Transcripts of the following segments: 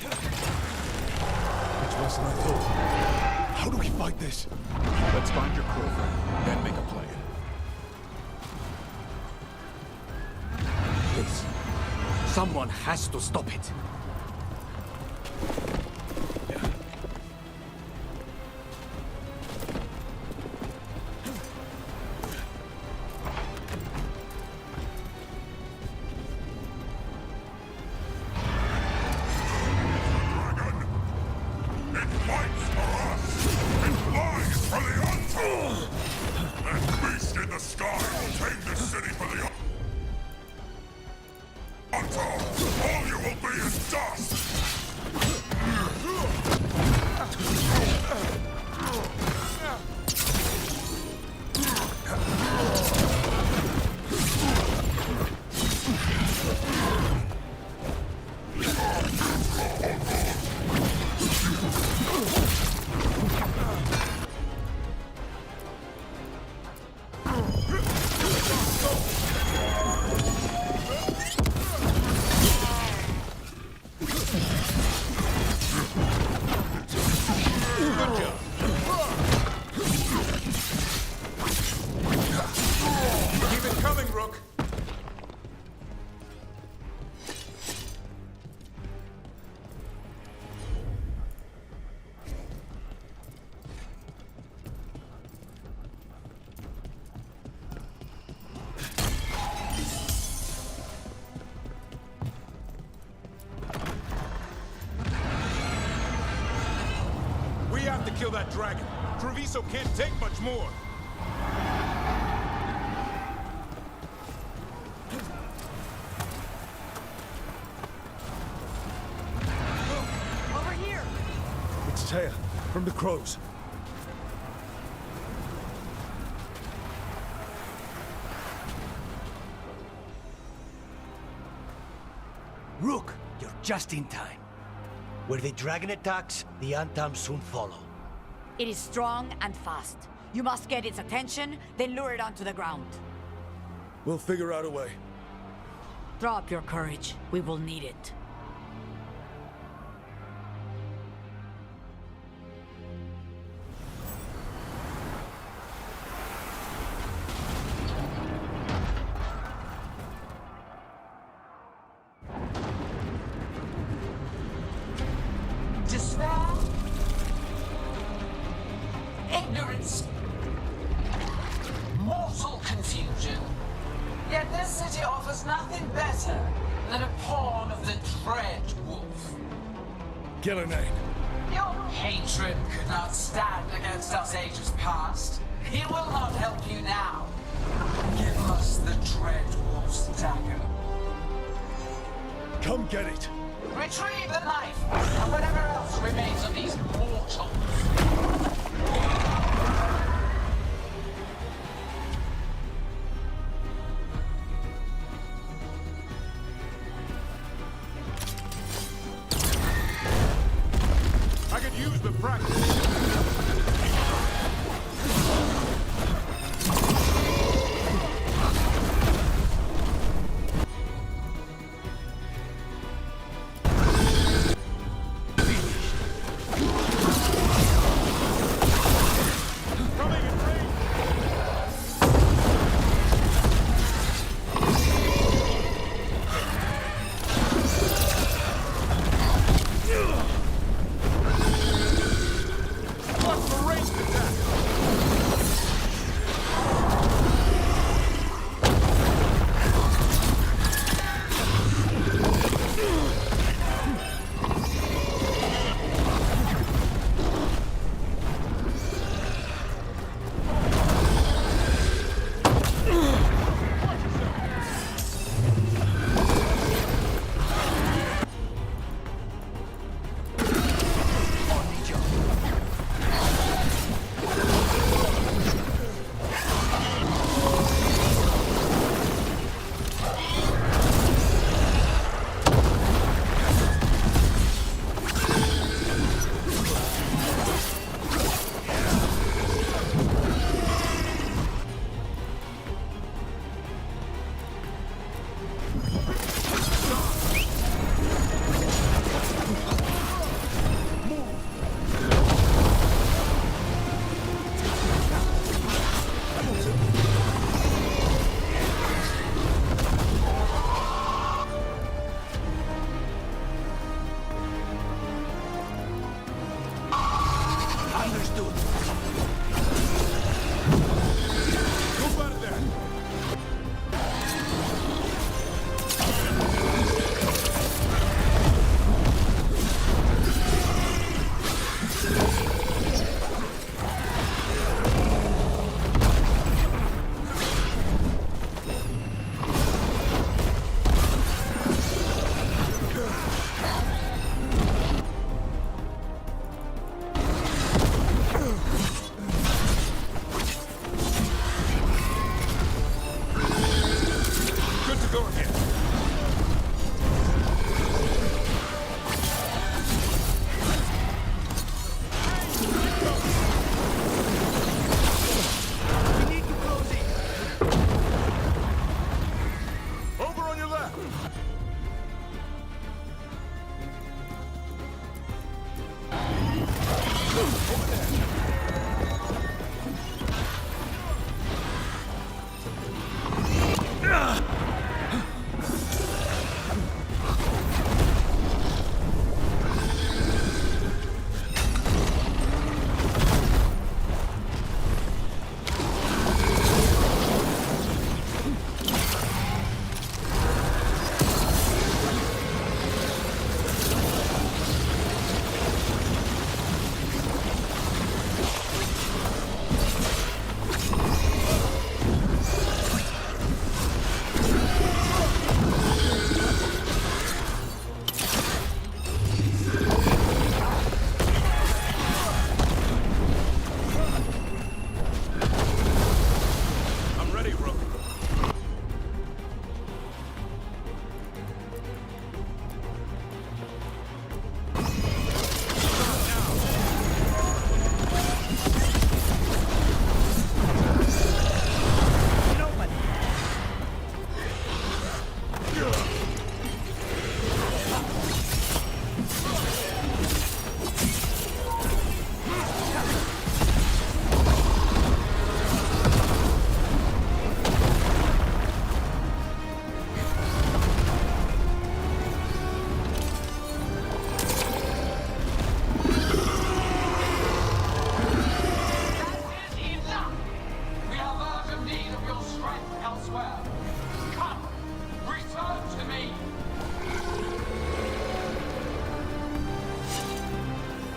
Much less than I thought. How do we fight this? Let's find your crew, then make a plan. Please. Someone has to stop it. Kill that dragon. Treviso can't take much more. Over here. It's Thedas, from the crows. Rook, you're just in time. Where the dragon attacks, the Antam soon follow. It is strong and fast. You must get its attention, then lure it onto the ground. We'll figure out a way. Throw up your courage. We will need it. Ignorance. Mortal confusion. Yet this city offers nothing better than a pawn of the Dread Wolf. Get her name. Your hatred could not stand against us ages past. It will not help you now. Give us the Dread Wolf's dagger. Come get it. Retrieve the knife and whatever else remains of these mortals. I could use the practice.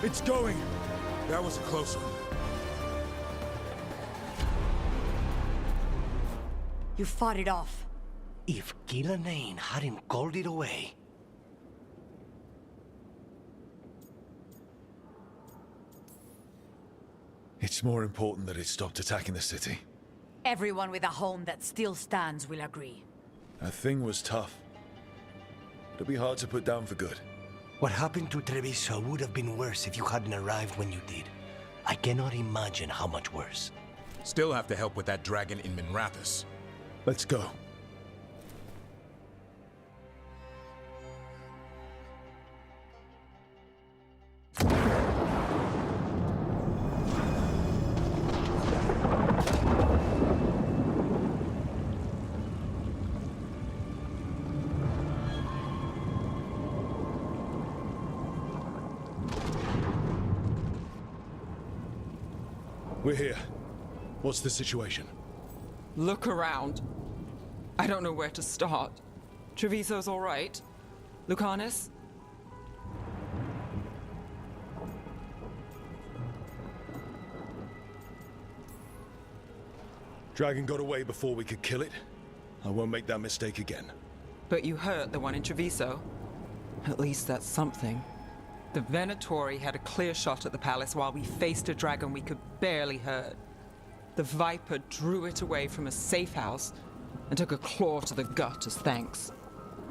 It's going. That was a close one. You fought it off. If Gillenane hadn't called it away... It's more important that it stopped attacking the city. Everyone with a home that still stands will agree. That thing was tough. It'll be hard to put down for good. What happened to Treviso would have been worse if you hadn't arrived when you did. I cannot imagine how much worse. Still have to help with that dragon in Minrathous. Let's go. We're here. What's the situation? Look around. I don't know where to start. Treviso's all right. Lucanus? Dragon got away before we could kill it. I won't make that mistake again. But you hurt the one in Treviso. At least that's something. The Venatori had a clear shot at the palace while we faced a dragon we could barely hurt. The Viper drew it away from a safe house and took a claw to the gut as thanks.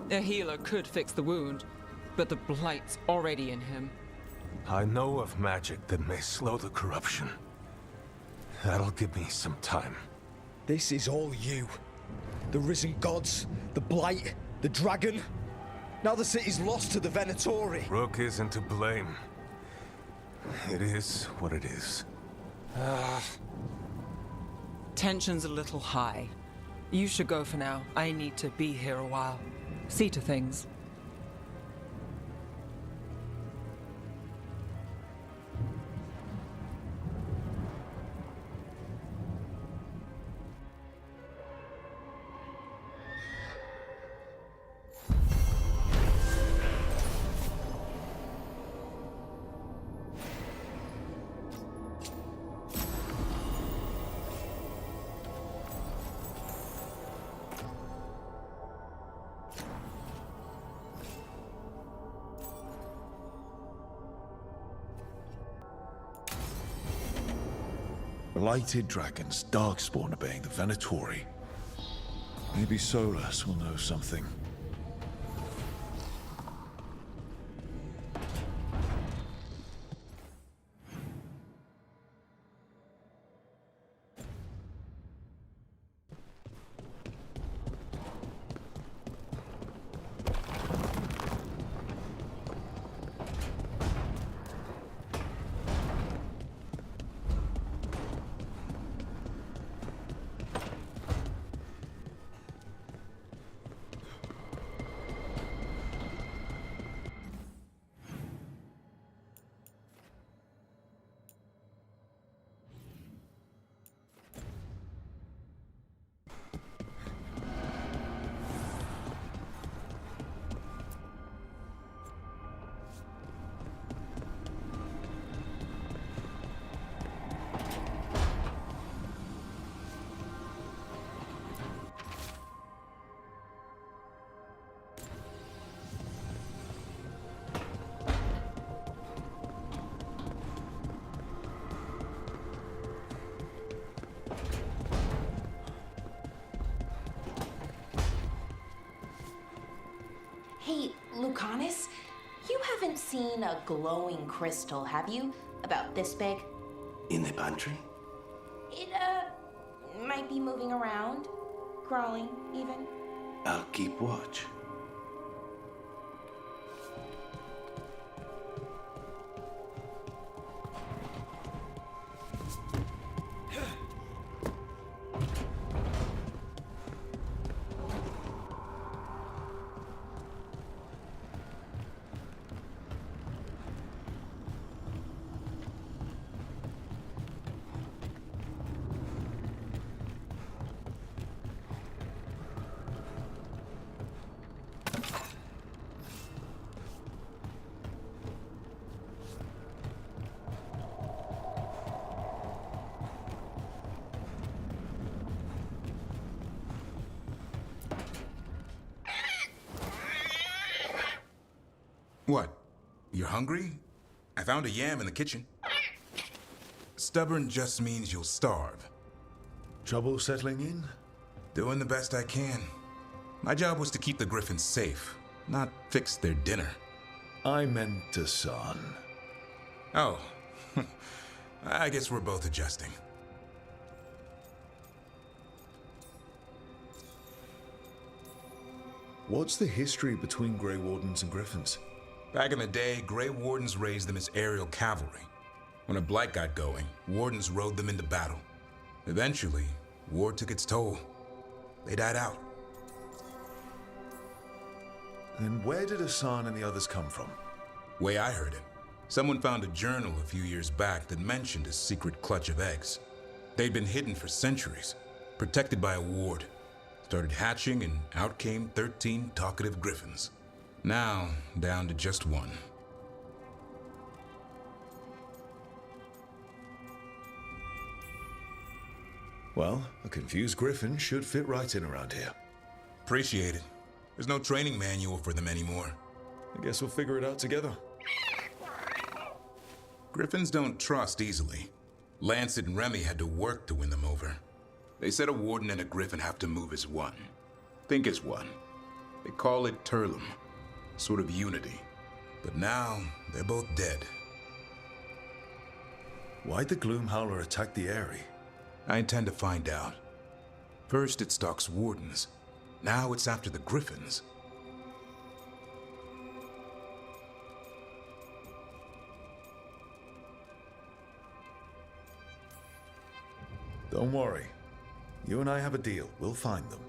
A healer could fix the wound, but the blight's already in him. I know of magic that may slow the corruption. That'll give me some time. This is all you. The risen gods, the blight, the dragon. Now the city's lost to the Venatori. Rook isn't to blame. It is what it is. Tension's a little high. You should go for now. I need to be here a while. See to things. Blighted dragons, darkspawn obeying the Venatori. Maybe Solas will know something. haven't seen a glowing crystal, have you? About this big? In the pantry? It, might be moving around. Crawling, even. I'll keep watch. What? You're hungry? I found a yam in the kitchen. Stubborn just means you'll starve. Trouble settling in? Doing the best I can. My job was to keep the griffins safe, not fix their dinner. I meant a son. Oh, I guess we're both adjusting. What's the history between Grey Wardens and Griffins? Back in the day, Grey Wardens raised them as aerial cavalry. When a blight got going, Wardens rode them into battle. Eventually, war took its toll. They died out. Then where did Hassan and the others come from? Way I heard it, someone found a journal a few years back that mentioned a secret clutch of eggs. They'd been hidden for centuries, protected by a ward. Started hatching and out came 13 talkative griffins. Now, down to just one. Well, a confused griffin should fit right in around here. Appreciate it. There's no training manual for them anymore. I guess we'll figure it out together. Griffins don't trust easily. Lancet and Remy had to work to win them over. They said a warden and a griffin have to move as one. Think as one. They call it Turlum. Sort of unity. But now, they're both dead. Why'd the Gloomhowler attack the Eyrie? I intend to find out. First it stalks wardens. Now it's after the griffins. Don't worry. You and I have a deal. We'll find them.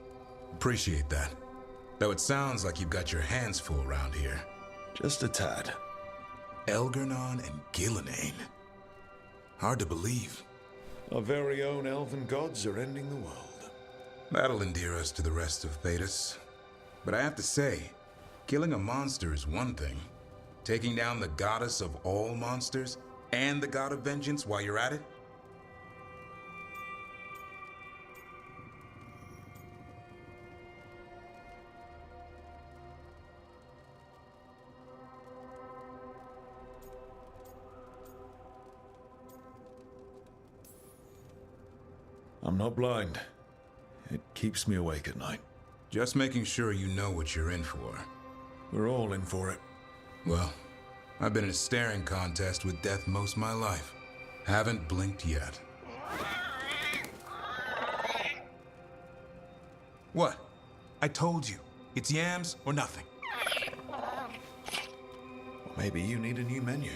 Appreciate that. Though it sounds like you've got your hands full around here. Just a tad. Elgernon and Gillenane. Hard to believe. Our very own elven gods are ending the world. That'll endear us to the rest of Thedas. But I have to say, killing a monster is one thing. Taking down the goddess of all monsters and the god of vengeance while you're at it? I'm not blind. It keeps me awake at night. Just making sure you know what you're in for. We're all in for it. Well, I've been in a staring contest with death most of my life. Haven't blinked yet. What? I told you. It's yams or nothing. Or maybe you need a new menu.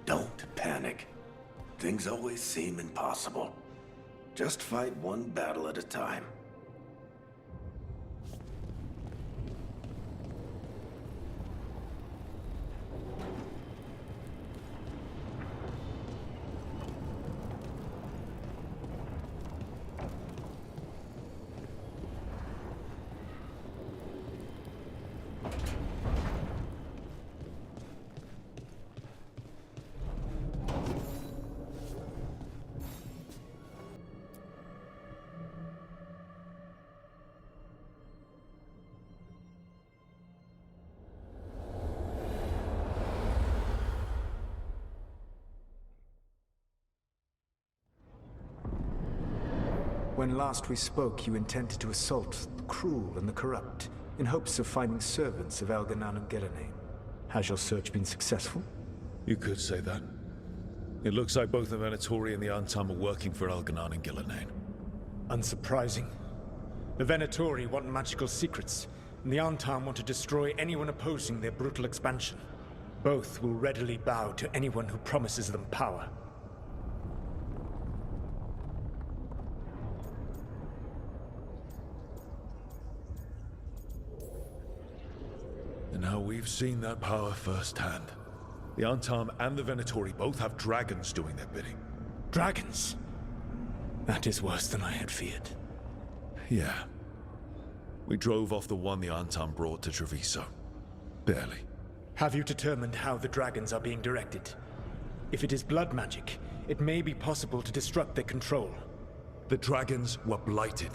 Don't panic. Things always seem impossible. Just fight one battle at a time. When last we spoke, you intended to assault the cruel and the corrupt, in hopes of finding servants of Elganan and Gillenane. Has your search been successful? You could say that. It looks like both the Venatori and the Antam are working for Elganan and Gillenane. Unsurprising. The Venatori want magical secrets, and the Antam want to destroy anyone opposing their brutal expansion. Both will readily bow to anyone who promises them power. And now we've seen that power firsthand. The Antam and the Venatori both have dragons doing their bidding. Dragons? That is worse than I had feared. Yeah. We drove off the one the Antam brought to Treviso. Barely. Have you determined how the dragons are being directed? If it is blood magic, it may be possible to disrupt their control. The dragons were blighted.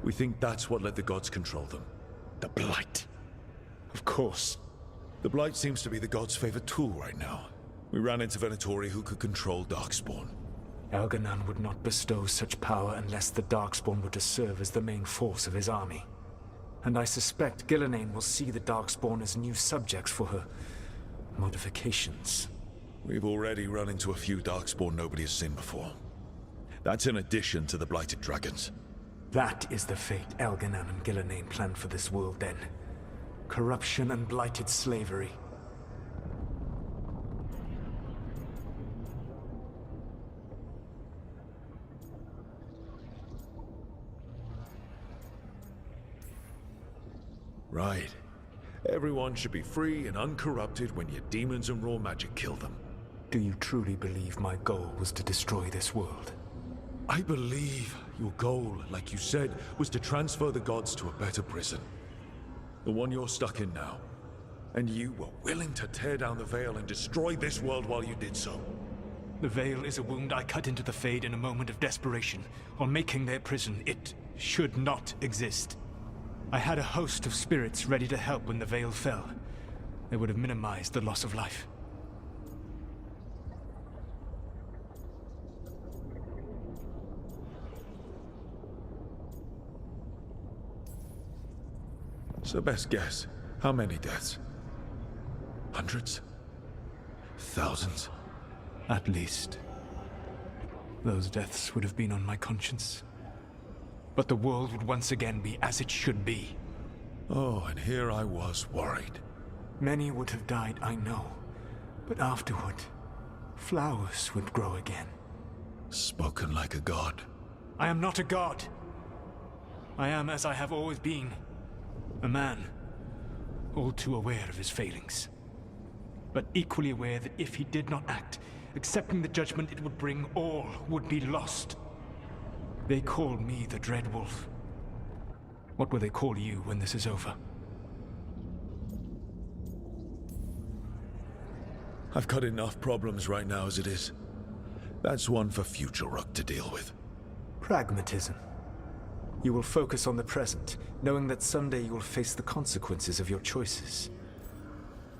We think that's what let the gods control them. The Blight. Of course. The Blight seems to be the gods' favorite tool right now. We ran into Venatori who could control Darkspawn. Elganan would not bestow such power unless the Darkspawn were to serve as the main force of his army. And I suspect Gillenane will see the Darkspawn as new subjects for her modifications. We've already run into a few Darkspawn nobody has seen before. That's in addition to the blighted dragons. That is the fate Elganan and Gillenane planned for this world then. Corruption and blighted slavery. Right. Everyone should be free and uncorrupted when your demons and raw magic kill them. Do you truly believe my goal was to destroy this world? I believe your goal, like you said, was to transfer the gods to a better prison. The one you're stuck in now. And you were willing to tear down the Veil and destroy this world while you did so. The Veil is a wound I cut into the Fade in a moment of desperation, while making their prison. It should not exist. I had a host of spirits ready to help when the Veil fell. They would have minimized the loss of life. So best guess, how many deaths? Hundreds? Thousands? At least. Those deaths would have been on my conscience. But the world would once again be as it should be. Oh, and here I was worried. Many would have died, I know. But afterward, flowers would grow again. Spoken like a god. I am not a god. I am as I have always been. A man, all too aware of his failings. But equally aware that if he did not act, accepting the judgment it would bring, all would be lost. They call me the Dread Wolf. What will they call you when this is over? I've got enough problems right now as it is. That's one for future Rook to deal with. Pragmatism. You will focus on the present, knowing that someday you will face the consequences of your choices.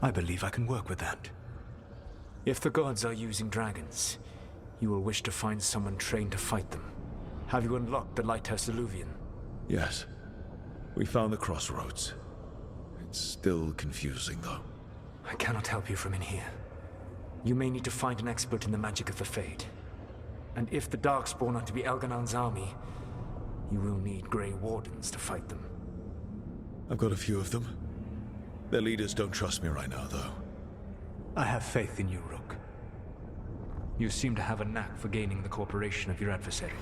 I believe I can work with that. If the gods are using dragons, you will wish to find someone trained to fight them. Have you unlocked the Lighthouse Illuvian? Yes. We found the crossroads. It's still confusing, though. I cannot help you from in here. You may need to find an expert in the magic of the Fade. And if the Darkspawn are to be Elganan's army, you will need Grey Wardens to fight them. I've got a few of them. Their leaders don't trust me right now, though. I have faith in you, Rook. You seem to have a knack for gaining the cooperation of your adversaries.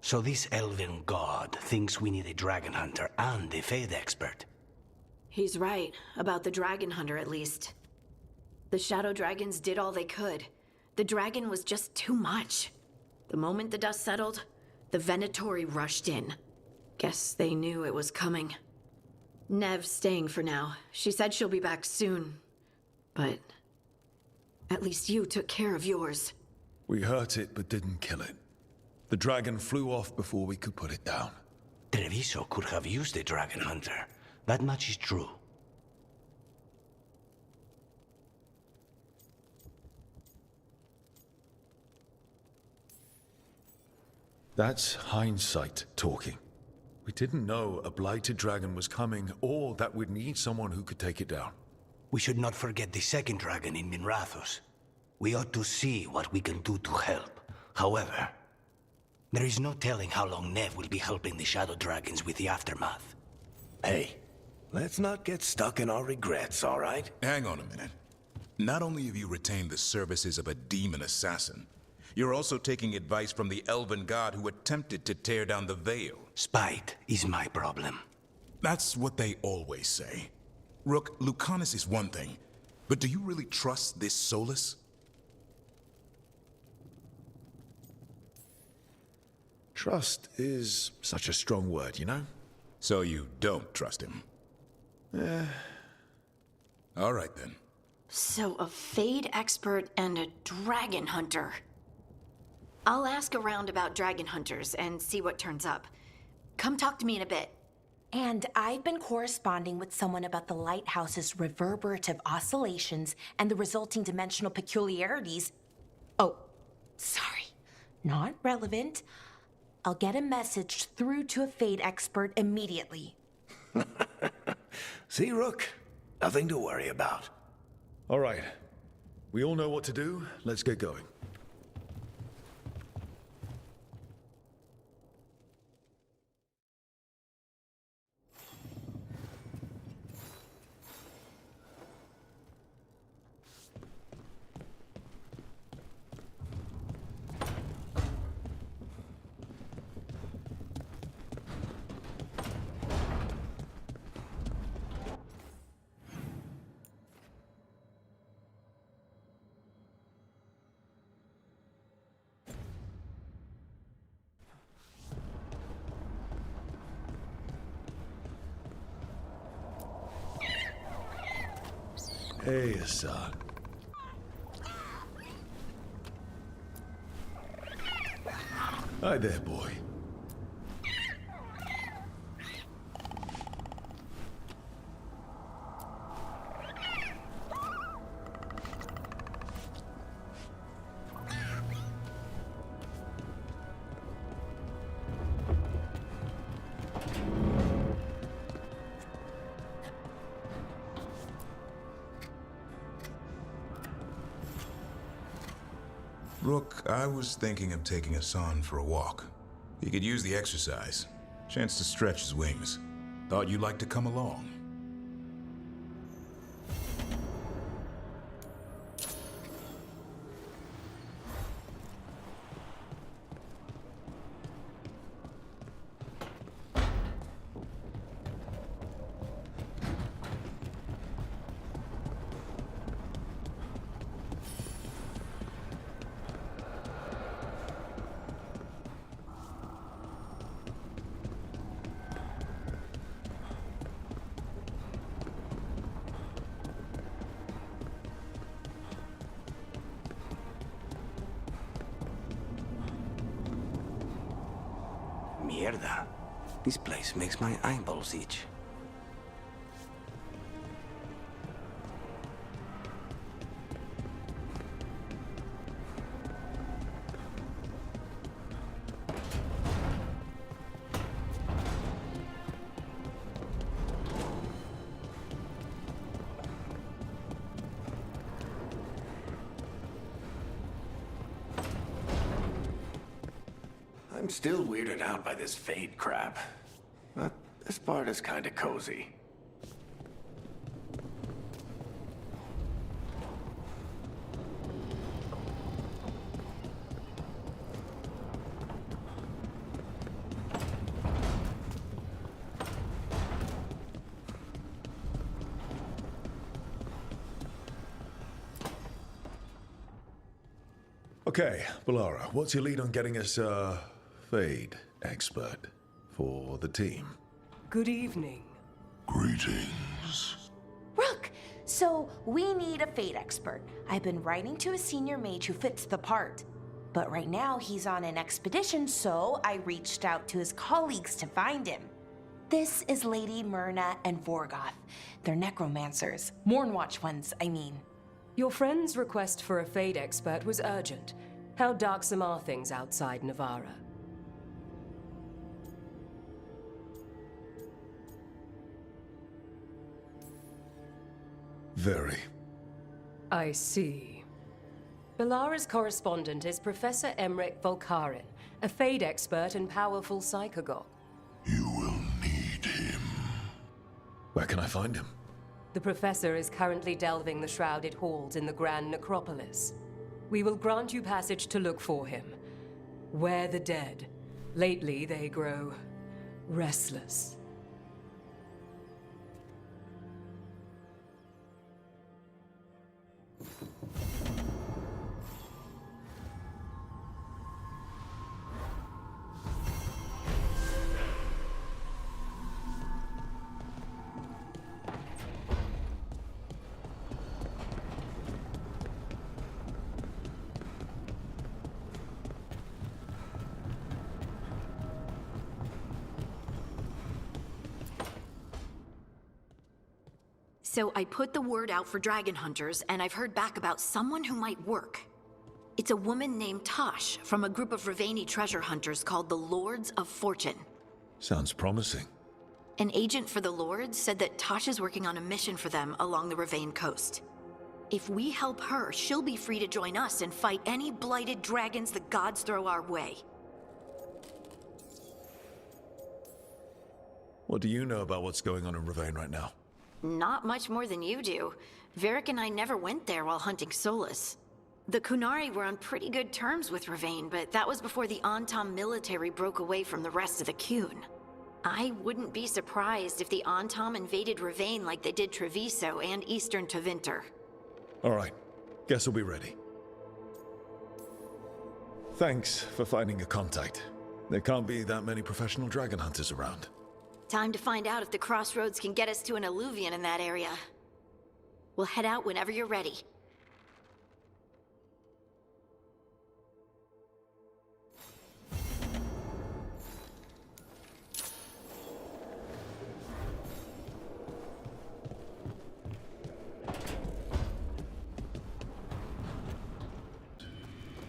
So this elven god thinks we need a dragon hunter and a Fade expert. He's right, about the dragon hunter at least. The shadow dragons did all they could. The dragon was just too much. The moment the dust settled, the Venatori rushed in. Guess they knew it was coming. Nev's staying for now. She said she'll be back soon. But at least you took care of yours. We hurt it, but didn't kill it. The dragon flew off before we could put it down. Treviso could have used a dragon hunter. That much is true. That's hindsight talking. We didn't know a blighted dragon was coming, or that we'd need someone who could take it down. We should not forget the second dragon in Minrathos. We ought to see what we can do to help. However, there is no telling how long Nev will be helping the shadow dragons with the aftermath. Hey, let's not get stuck in our regrets, all right? Hang on a minute. Not only have you retained the services of a demon assassin, you're also taking advice from the elven god who attempted to tear down the Veil. Spite is my problem. That's what they always say. Rook, Lucanus is one thing, but do you really trust this Solas? Trust is such a strong word, you know? So you don't trust him? All right then. So a Fade expert and a dragon hunter. I'll ask around about dragon hunters and see what turns up. Come talk to me in a bit. And I've been corresponding with someone about the lighthouse's reverberative oscillations and the resulting dimensional peculiarities. Oh, sorry. Not relevant. I'll get a message through to a Fade expert immediately. See, Rook? Nothing to worry about. All right. We all know what to do. Let's get going. Hey, Assad. Hi there, boy. Rook, I was thinking of taking Hassan for a walk. He could use the exercise. Chance to stretch his wings. Thought you'd like to come along. Mierda. This place makes my eyeballs itch. I'm still weirded out by this Fade crap. This part is kinda cozy. Okay, Balara, what's your lead on getting us a Fade expert for the team? Good evening. Greetings. Rook! So, we need a Fade expert. I've been writing to a senior mage who fits the part. But right now, he's on an expedition, so I reached out to his colleagues to find him. This is Lady Myrna and Vorgoth. They're necromancers. Mournwatch ones, I mean. Your friend's request for a Fade expert was urgent. How darksome are things outside Navarra? Very. I see. Balara's correspondent is Professor Emmerich Volkarin, a Fade expert and powerful psychagog. You will need him. Where can I find him? The Professor is currently delving the shrouded halls in the Grand Necropolis. We will grant you passage to look for him. Where the dead. Lately, they grow restless. So I put the word out for dragon hunters, and I've heard back about someone who might work. It's a woman named Tosh from a group of Ravani treasure hunters called the Lords of Fortune. Sounds promising. An agent for the Lords said that Tosh is working on a mission for them along the Ravane coast. If we help her, she'll be free to join us and fight any blighted dragons the gods throw our way. What do you know about what's going on in Ravane right now? Not much more than you do. Varric and I never went there while hunting Solas. The Kunari were on pretty good terms with Ravane, but that was before the Antam military broke away from the rest of the Kun. I wouldn't be surprised if the Antam invaded Ravane like they did Treviso and Eastern Tevinter. All right. Guess we'll be ready. Thanks for finding a contact. There can't be that many professional dragon hunters around. Time to find out if the crossroads can get us to an alluvion in that area. We'll head out whenever you're ready.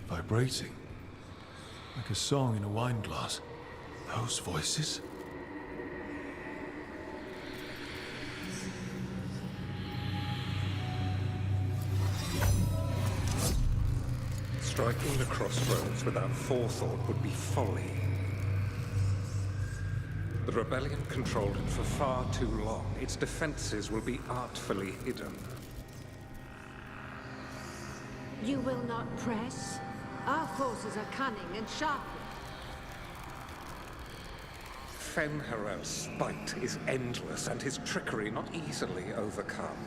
Vibrating. Like a song in a wine glass. Those voices? Striking the crossroads without forethought would be folly. The rebellion controlled it for far too long. Its defenses will be artfully hidden. You will not press? Our forces are cunning and sharp. Fen'Harel's spite is endless and his trickery not easily overcome.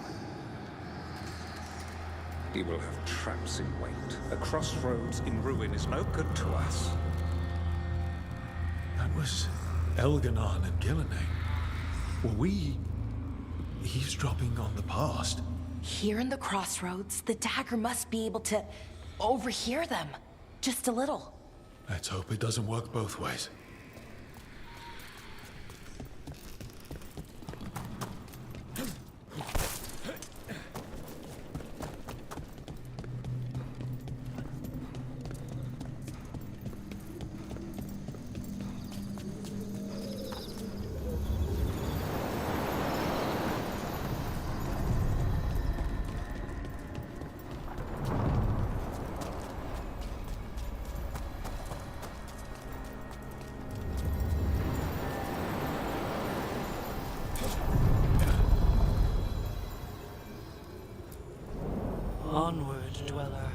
He will have traps in wait. A crossroads in ruin is no good to us. That was Elganon and Gillenay. Were we eavesdropping on the past? Here in the crossroads, the dagger must be able to overhear them. Just a little. Let's hope it doesn't work both ways. Onward, dweller.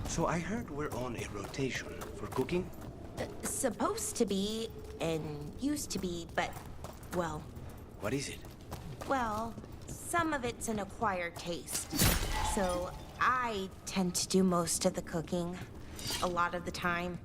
So I heard we're on a rotation for cooking? Supposed to be, and used to be, but, well... What is it? Well, some of it's an acquired taste. So I tend to do most of the cooking, a lot of the time.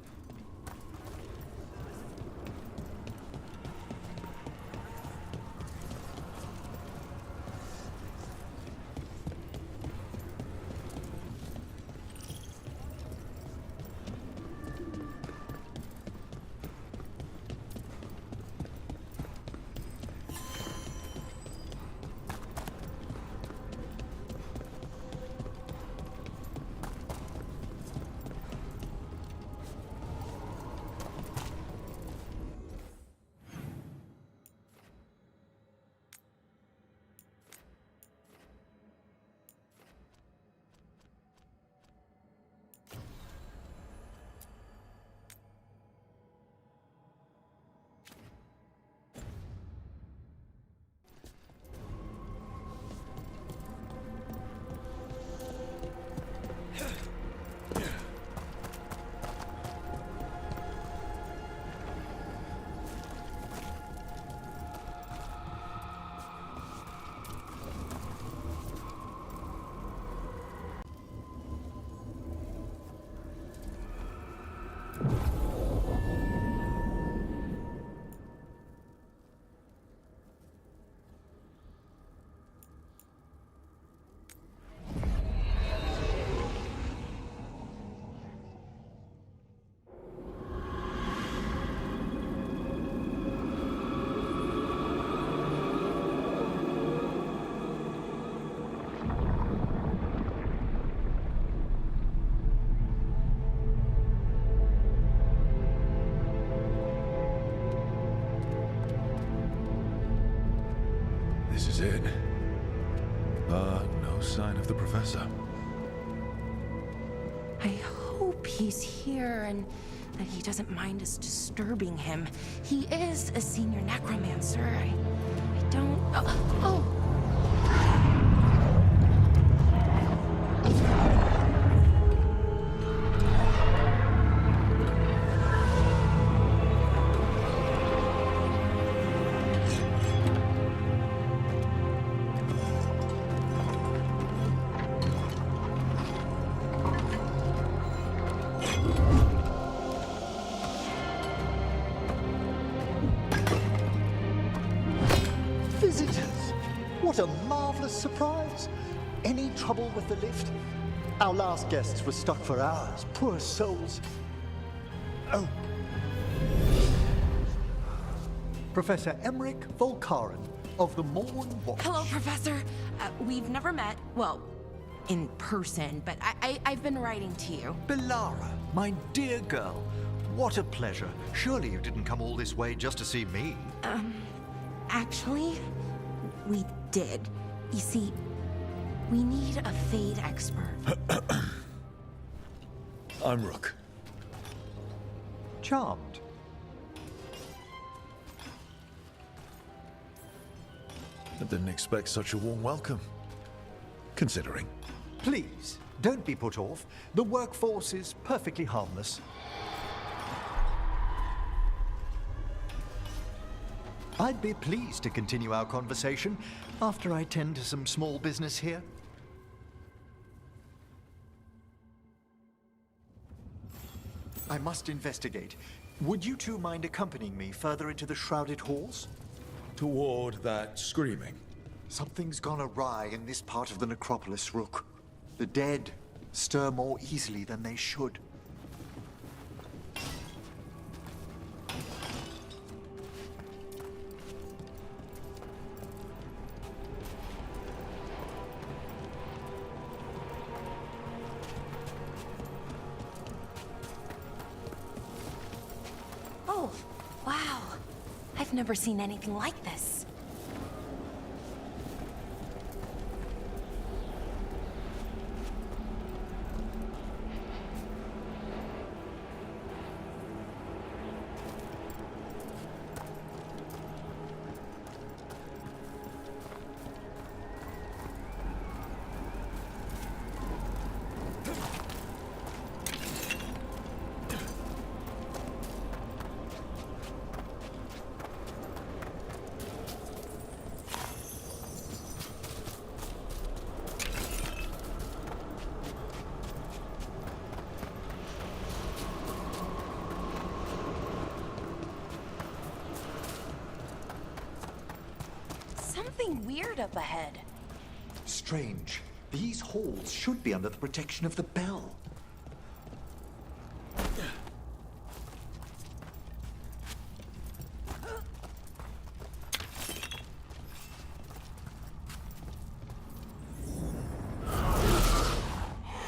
This is it. No sign of the professor. I hope he's here and that he doesn't mind us disturbing him. He is a senior necromancer. I don't... Oh! What a marvelous surprise! Any trouble with the lift? Our last guests were stuck for hours. Poor souls. Oh. Professor Emmerich Volkaren of the Morn Watch. Hello, Professor. We've never met, well, in person, but I've been writing to you. Belara, my dear girl. What a pleasure. Surely you didn't come all this way just to see me. Actually, we did. You see, we need a Fade expert. I'm Rook. Charmed. I didn't expect such a warm welcome. Considering. Please, don't be put off. The workforce is perfectly harmless. I'd be pleased to continue our conversation after I tend to some small business here. I must investigate. Would you two mind accompanying me further into the shrouded halls? Toward that screaming. Something's gone awry in this part of the necropolis, Rook. The dead stir more easily than they should. Oh, wow. I've never seen anything like this. something weird up ahead. Strange. These halls should be under the protection of the bell.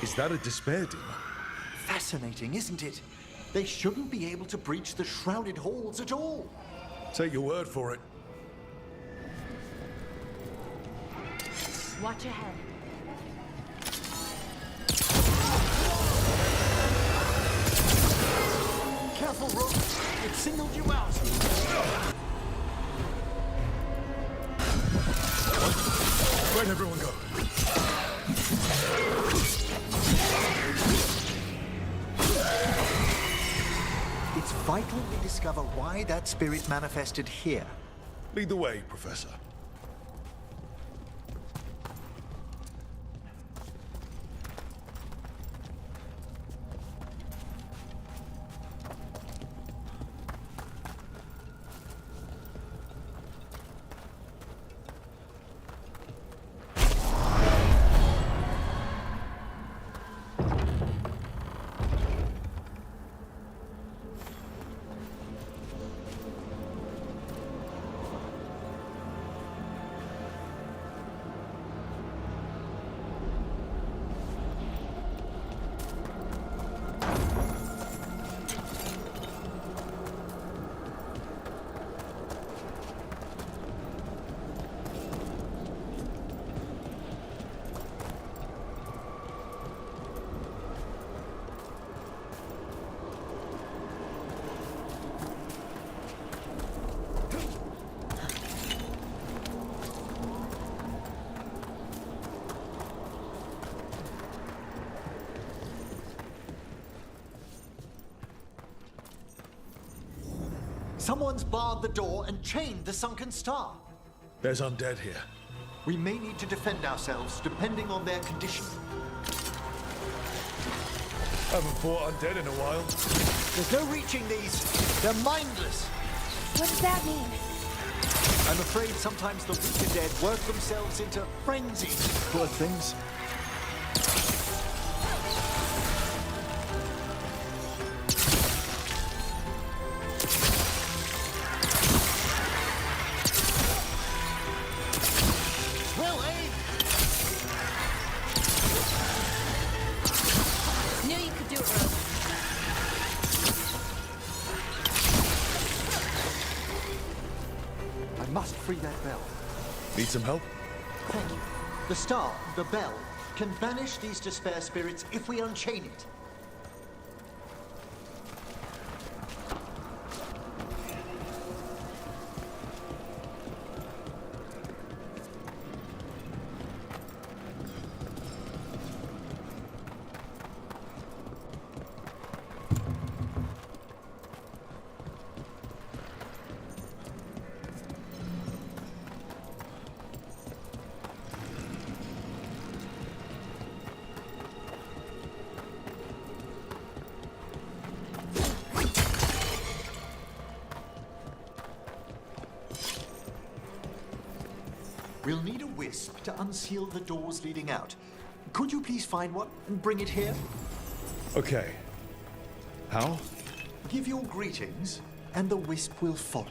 Is that a despair demon? Fascinating, isn't it? They shouldn't be able to breach the shrouded halls at all. Take your word for it. Watch ahead. Careful, Rook. It singled you out. Where'd everyone go? It's vital we discover why that spirit manifested here. Lead the way, Professor. Someone's barred the door and chained the sunken star. There's undead here. We may need to defend ourselves, depending on their condition. Haven't fought undead in a while. There's no reaching these. They're mindless. What does that mean? I'm afraid sometimes the weaker dead work themselves into frenzies. Poor things. Need some help? Thank you. The star, the bell, can banish these despair spirits if we unchain it. We'll need a wisp to unseal the doors leading out. Could you please find one and bring it here? Okay. How? Give your greetings, and the wisp will follow.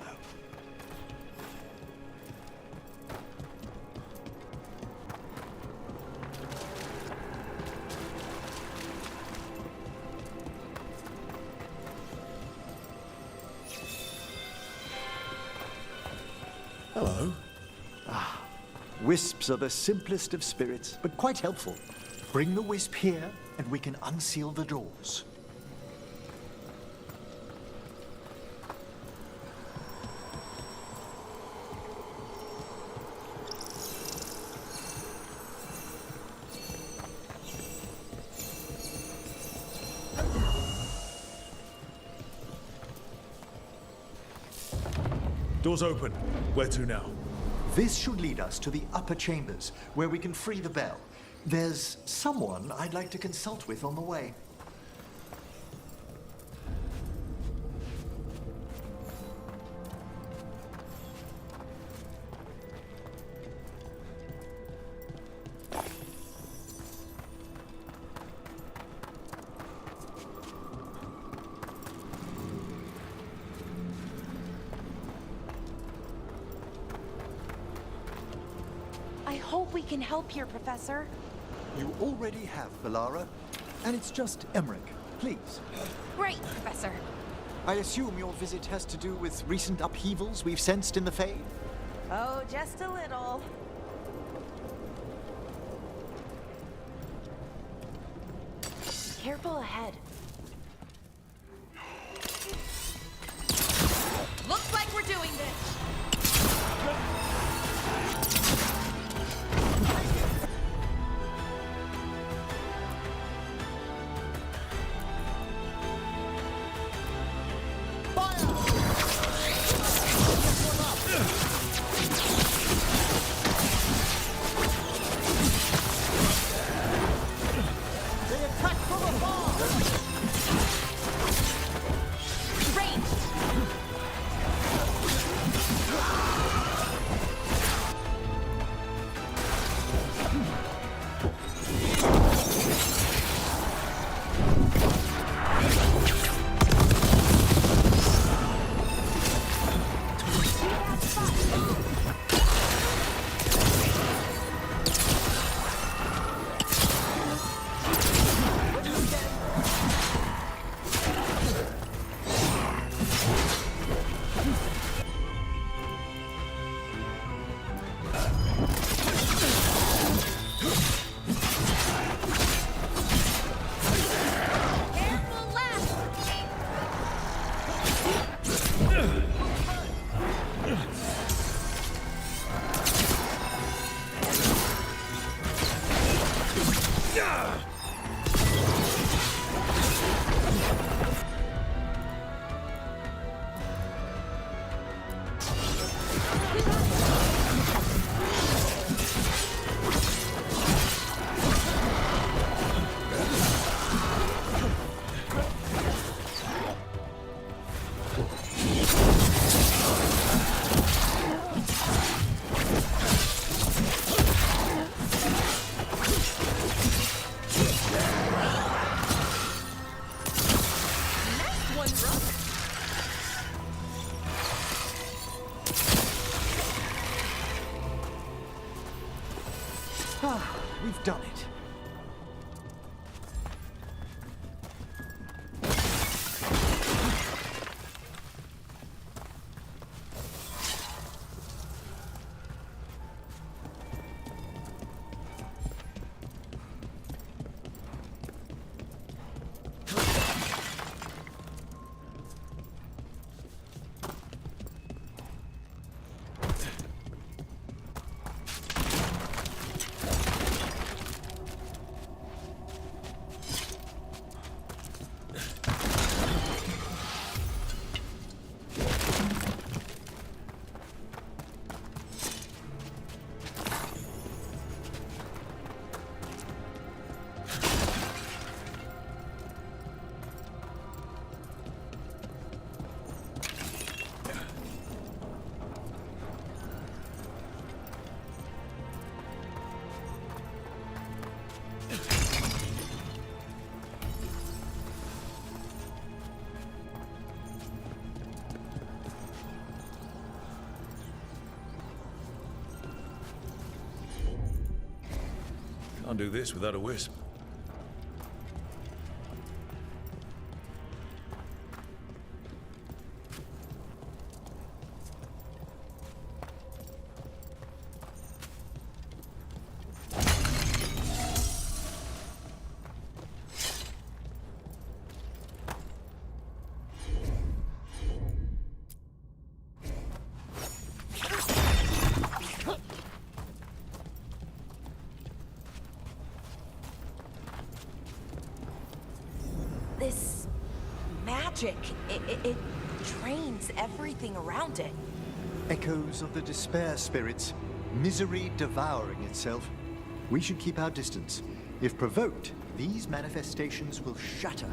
Hello. Wisps are the simplest of spirits, but quite helpful. Bring the wisp here, and we can unseal the doors. Doors open. Where to now? This should lead us to the upper chambers, where we can free the bell. There's someone I'd like to consult with on the way. hope we can help here, Professor. You already have, Valara. And it's just Emmerich. Please. Great, Professor. I assume your visit has to do with recent upheavals we've sensed in the Fade? Oh, just a little. Careful ahead. Looks like we're doing this. We've done it. Can't do this without a wisp. This magic, it drains everything around it. Echoes of the despair spirits, misery devouring itself. We should keep our distance. If provoked, these manifestations will shatter.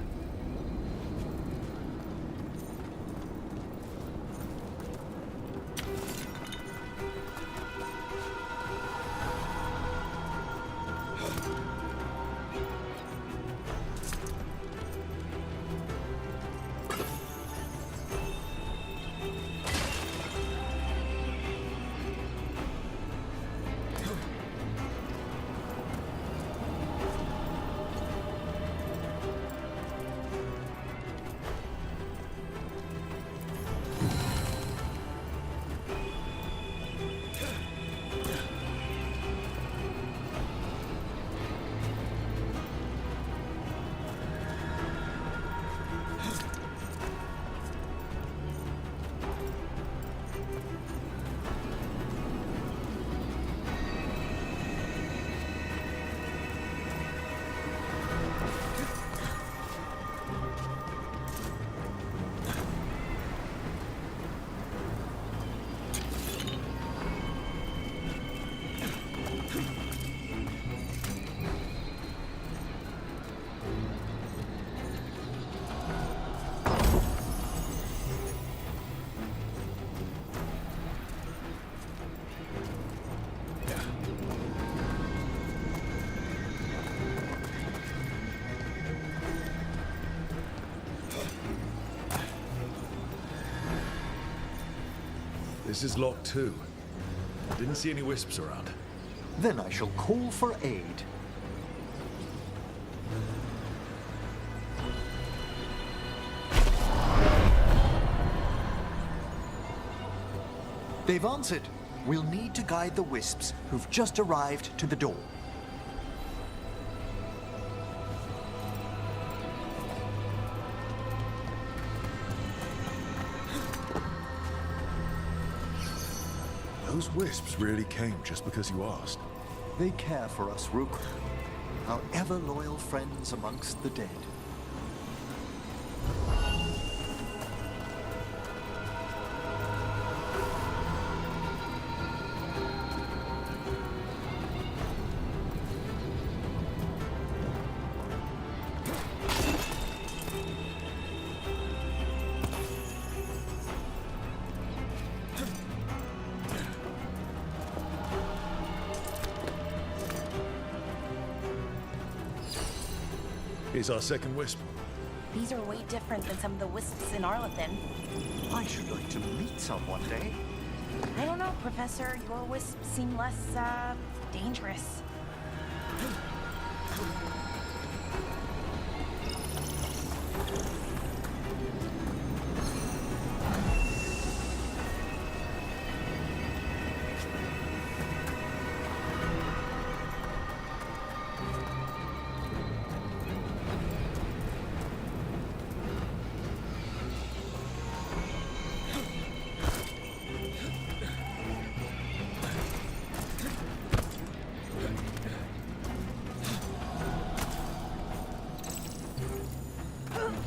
This is locked too. Didn't see any wisps around. Then I shall call for aid. They've answered. We'll need to guide the wisps who've just arrived to the door. Those wisps really came just because you asked. They care for us, Rook. Our ever-loyal friends amongst the dead. Here's our second wisp. These are way different than some of the wisps in Arlethan. I should like to meet some one day. I don't know, Professor. Your wisps seem less, dangerous.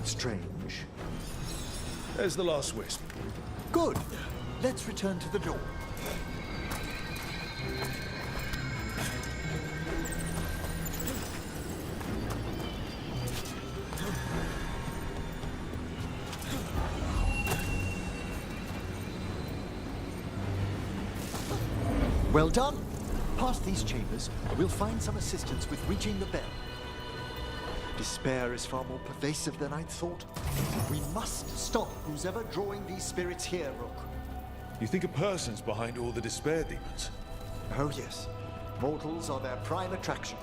Strange. There's the last wisp. Good. Let's return to the door. Well done. Past these chambers, we'll find some assistance with reaching the bell. Despair is far more pervasive than I'd thought. We must stop who's ever drawing these spirits here, Rook. You think a person's behind all the despair demons? Oh yes. Mortals are their prime attraction.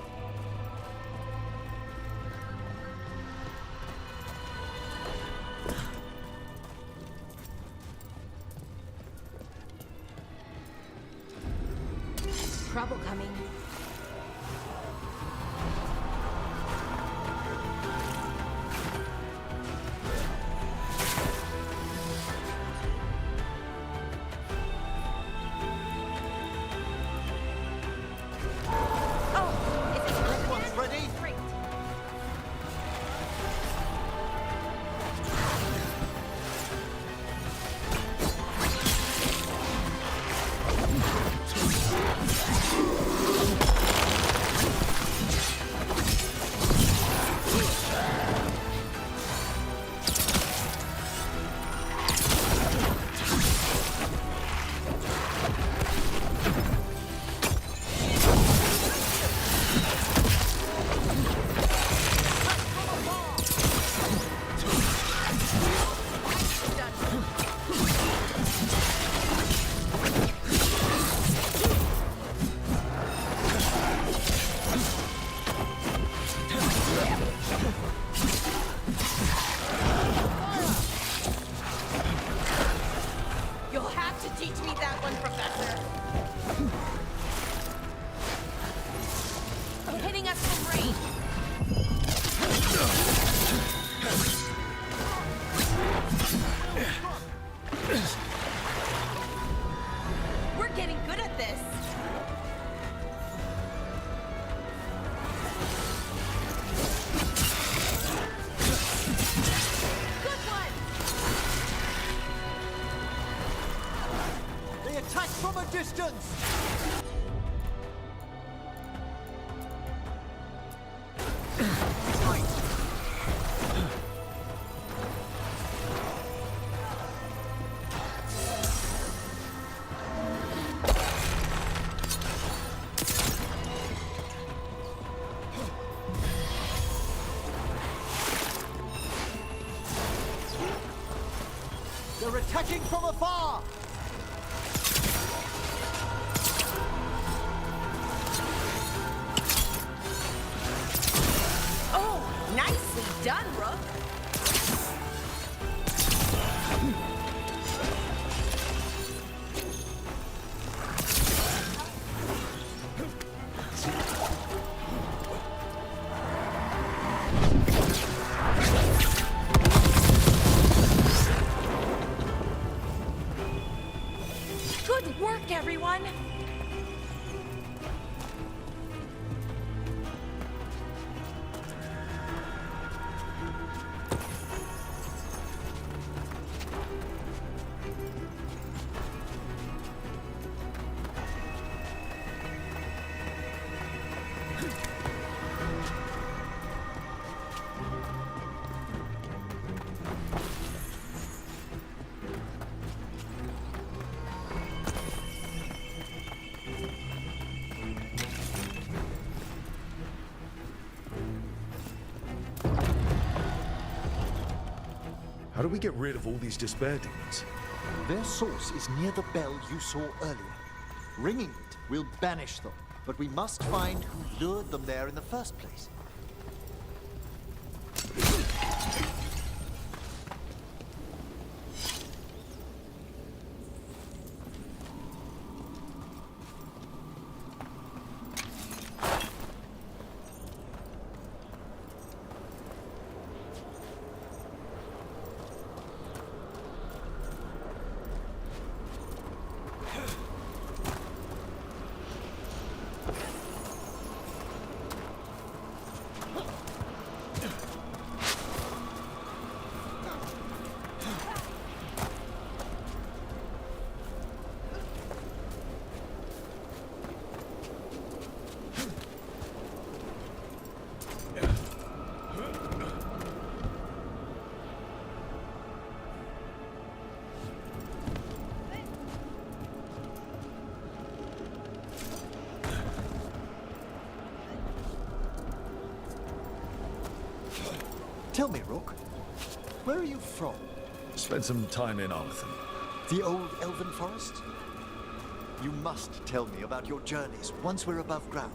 Trouble coming. Distance! They're attacking from afar! How do we get rid of all these despair demons? Their source is near the bell you saw earlier. Ringing it will banish them, but we must find who lured them there in the first place. Tell me, Rook, where are you from? Spent some time in Arthur. The old elven forest? You must tell me about your journeys once we're above ground.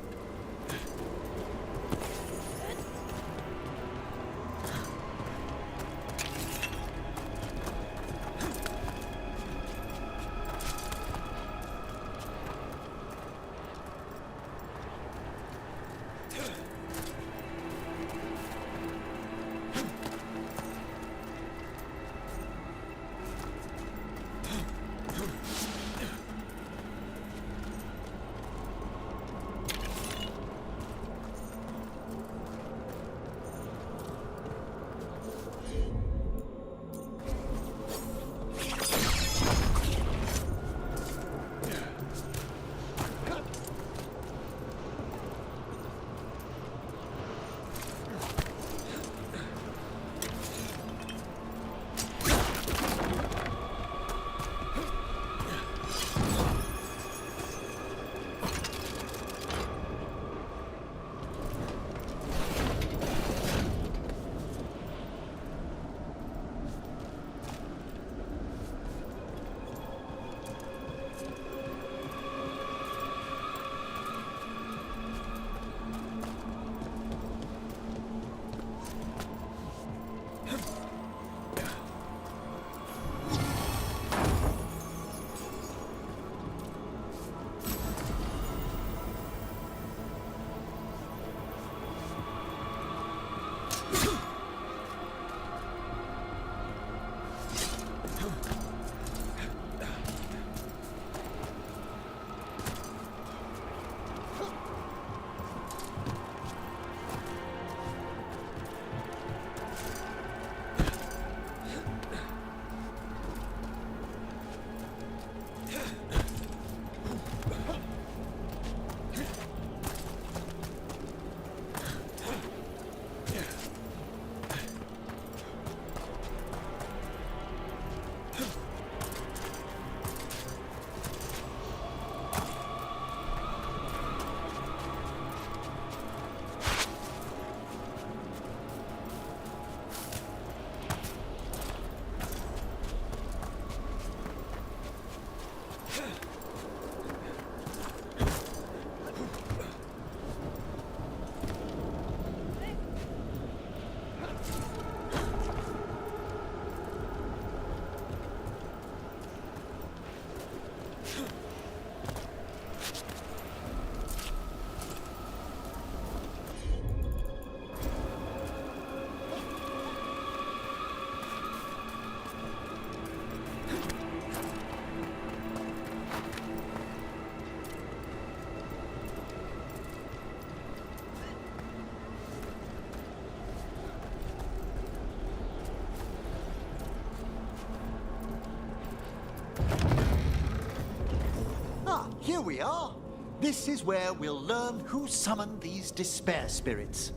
Here we are. This is where we'll learn who summoned these despair spirits.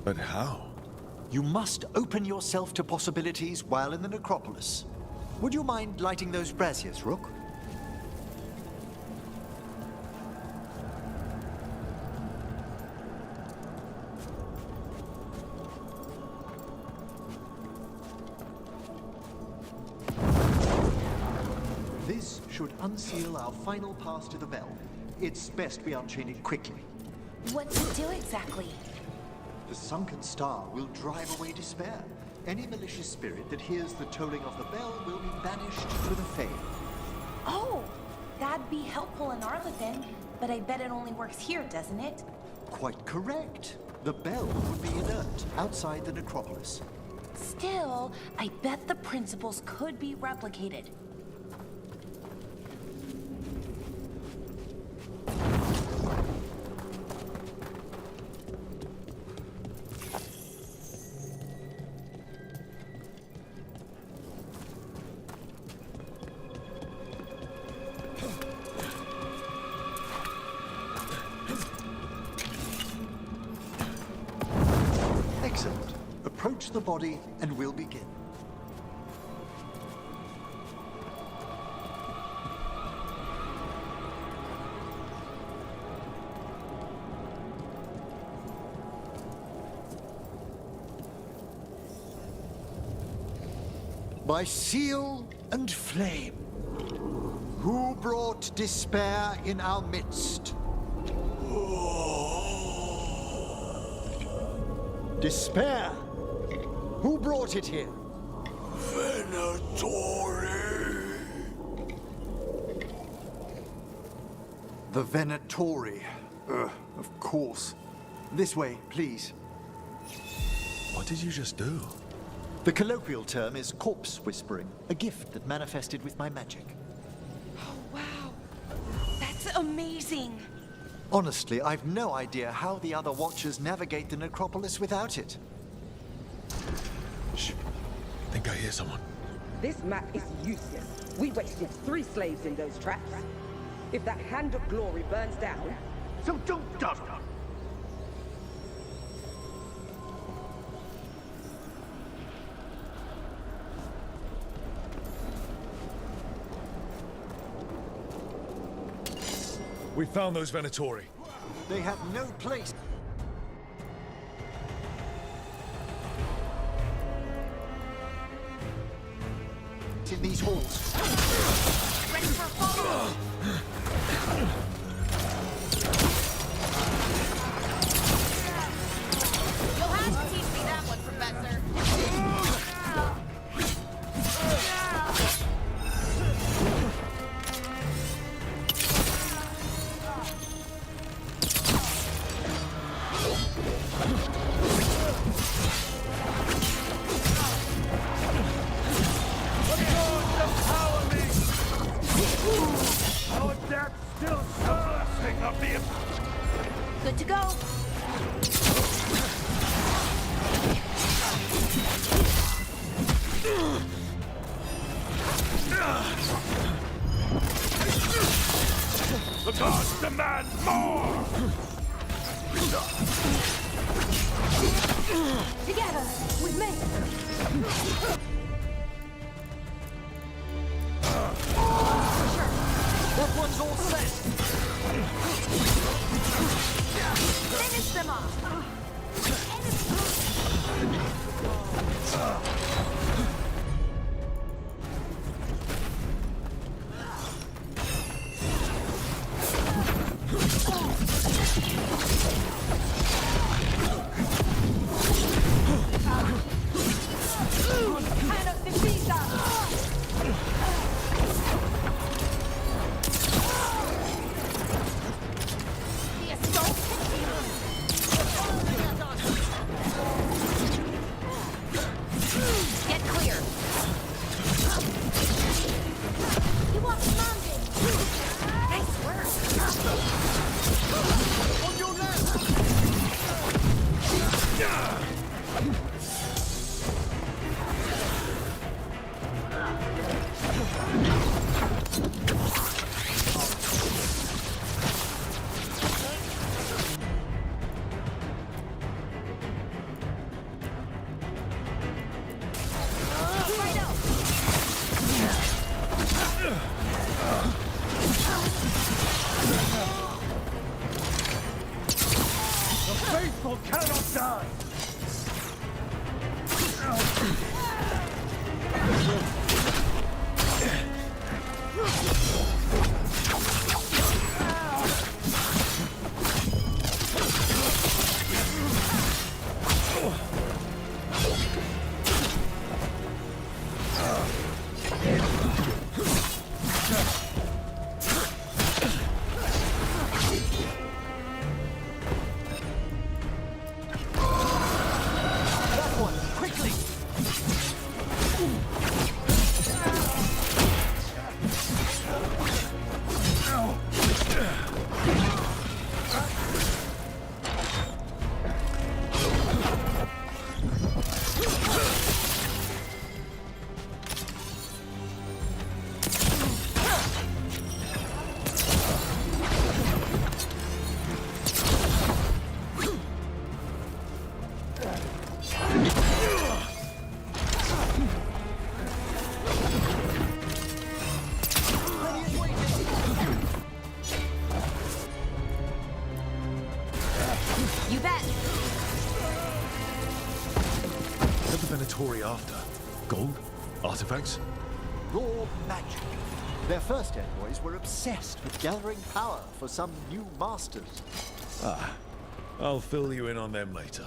But how? You must open yourself to possibilities while in the Necropolis. Would you mind lighting those braziers, Rook? should unseal our final pass to the bell. It's best we unchain it quickly. What's it do exactly? The sunken star will drive away despair. Any malicious spirit that hears the tolling of the bell will be banished to the Fae. Oh, that'd be helpful in Arlethan, but I bet it only works here, doesn't it? Quite correct. The bell would be inert outside the necropolis. Still, I bet the principles could be replicated. Excellent. Approach the body and we'll begin. By seal and flame, who brought despair in our midst? Despair? Who brought it here? Venatori. The Venatori. Of course. This way, please. What did you just do? The colloquial term is corpse whispering, a gift that manifested with my magic. Oh, wow. That's amazing. Honestly, I've no idea how the other Watchers navigate the necropolis without it. Shh. I think I hear someone. This map is useless. We wasted 3 slaves in those traps. If that Hand of Glory burns down, so don't dawdle. We found those Venatori. They have no place. In these halls. Ready for a follow-up? You'll have to teach me that one, Professor. Good to go. The gods demand more! Together, we make it. That one's all set. Finish them off. Kind of defeat them. Get clear. You want landing. Nice work. On your left. The faithful cannot die! You bet. What are the Venatori after? Gold? Artifacts? Raw magic. Their first envoys were obsessed with gathering power for some new masters. Ah, I'll fill you in on them later.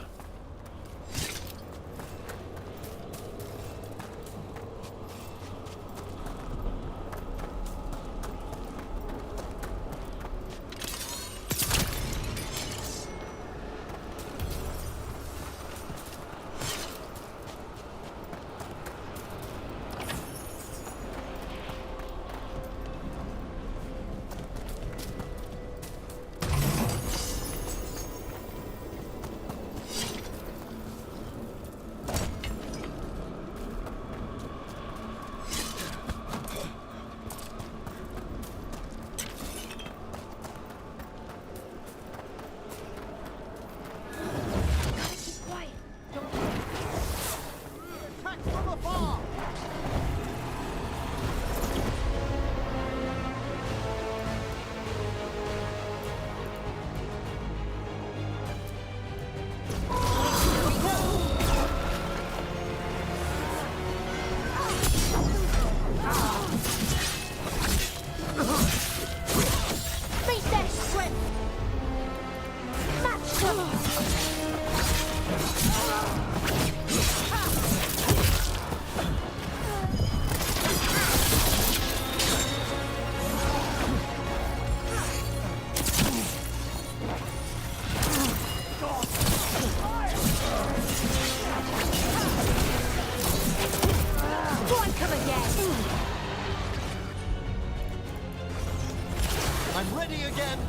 I'm ready again.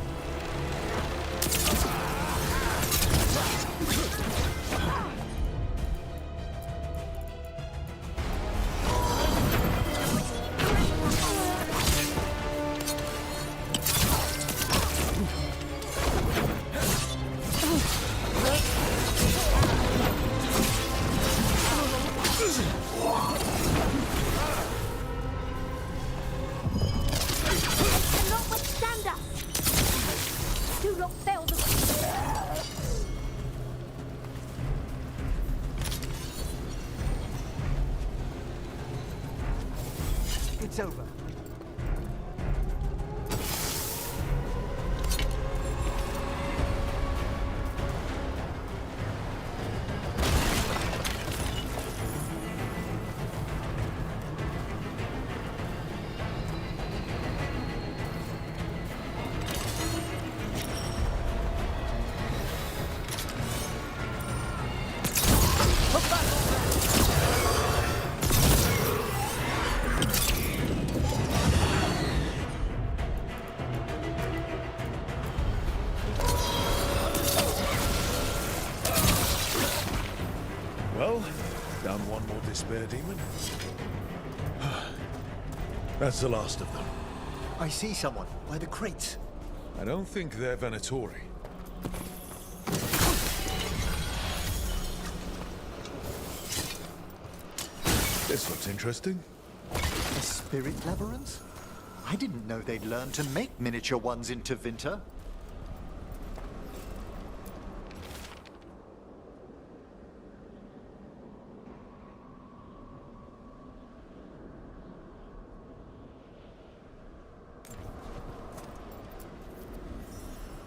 It's over. Well, down one more despair demon. That's the last of them. I see someone by the crates. I don't think they're Venatori. This looks interesting. A spirit labyrinth? I didn't know they'd learned to make miniature ones in Tevinter.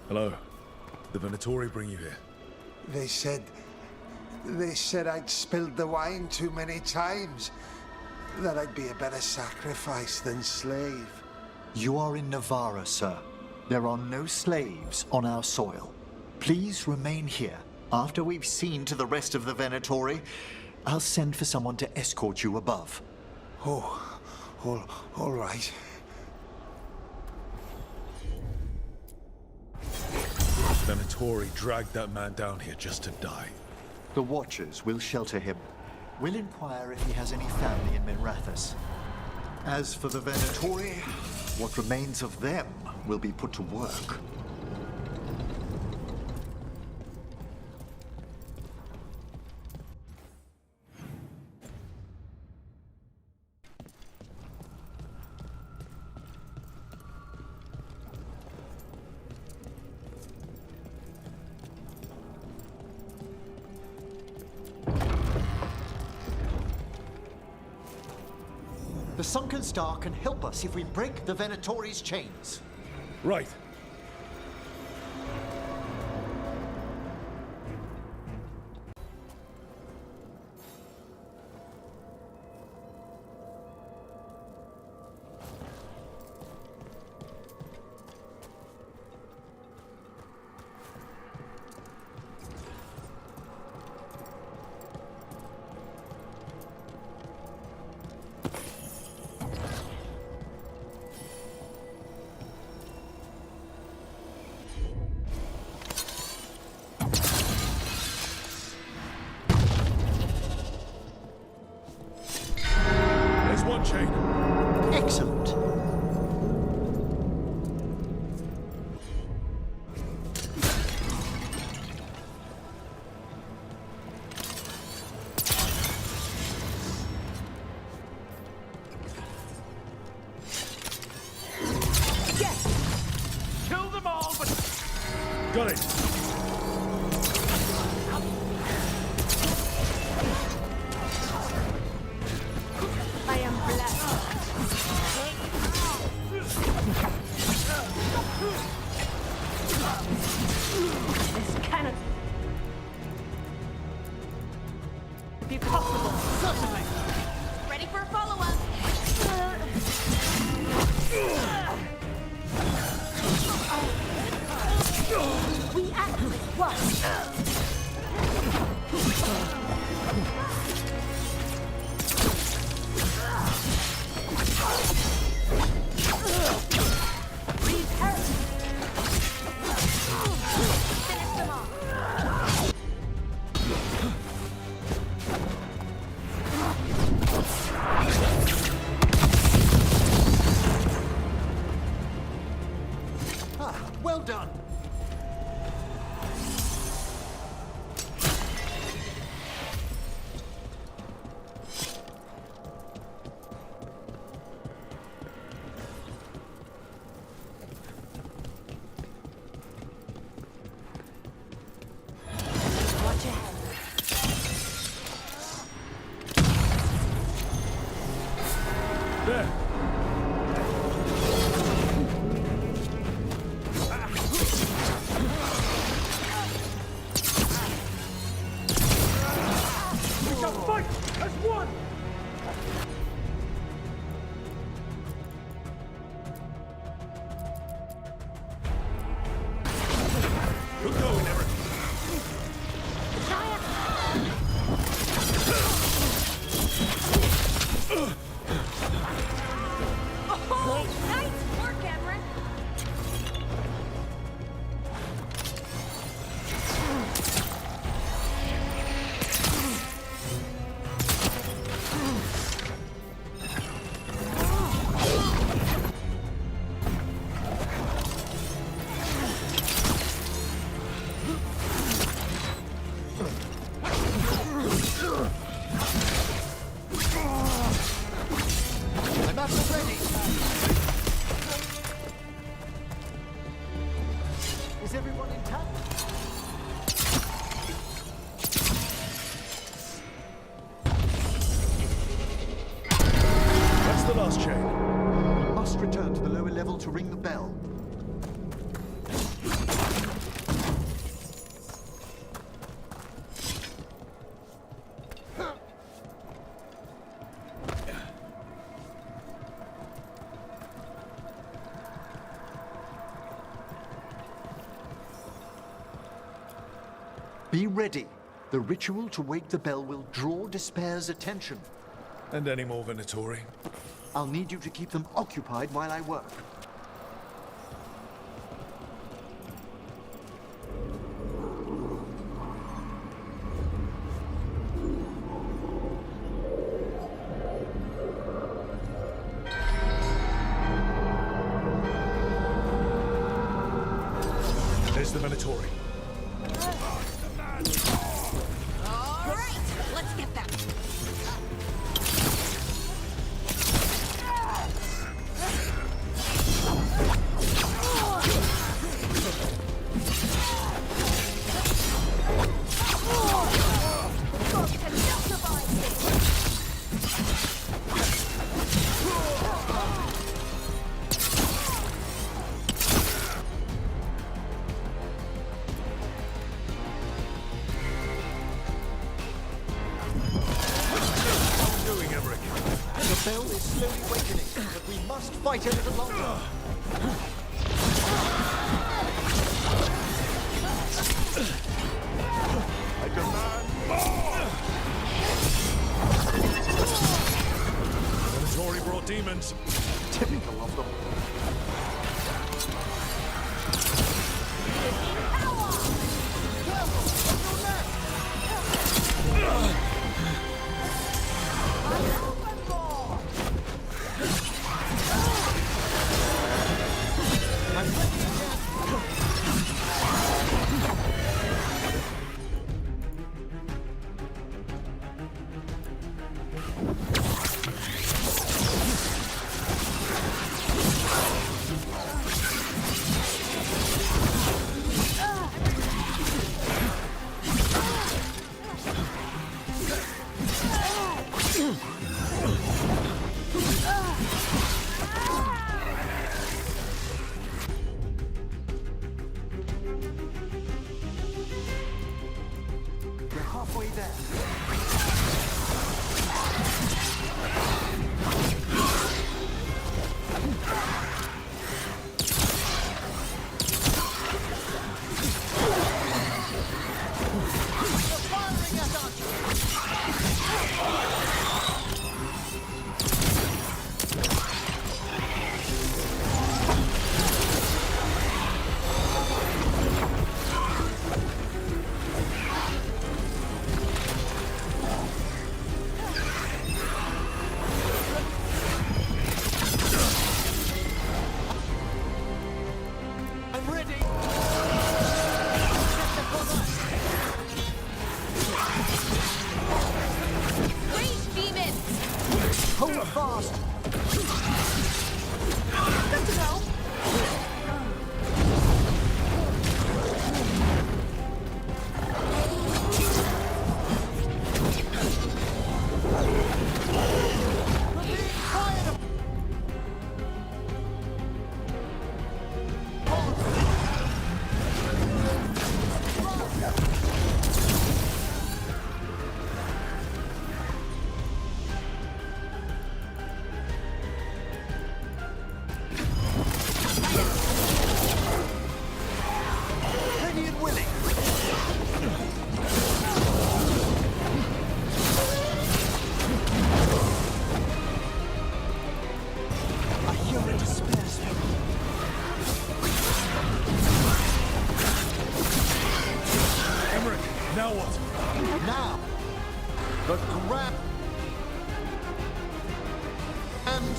Hello. The Venatori bring you here. They said I'd spilled the wine too many times. That I'd be a better sacrifice than slave. You are in Navarra, sir. There are no slaves on our soil. Please remain here. After we've seen to the rest of the Venatori, I'll send for someone to escort you above. Oh, all right. Venatori dragged that man down here just to die. The Watchers will shelter him. We'll inquire if he has any family in Minrathous. As for the Venatori, what remains of them will be put to work. The sunken star can help us if we break the Venatori's chains. Right. Chain. Excellent. Yes! Kill them all, but... Got it. Well done. To ring the bell. Be ready. The ritual to wake the bell will draw Despair's attention. And any more Venatori? I'll need you to keep them occupied while I work. There's the Venatori. All right, let's get them. spell is slowly awakening, but we must fight a little longer. I demand more! Venatori brought demons. Typical of them.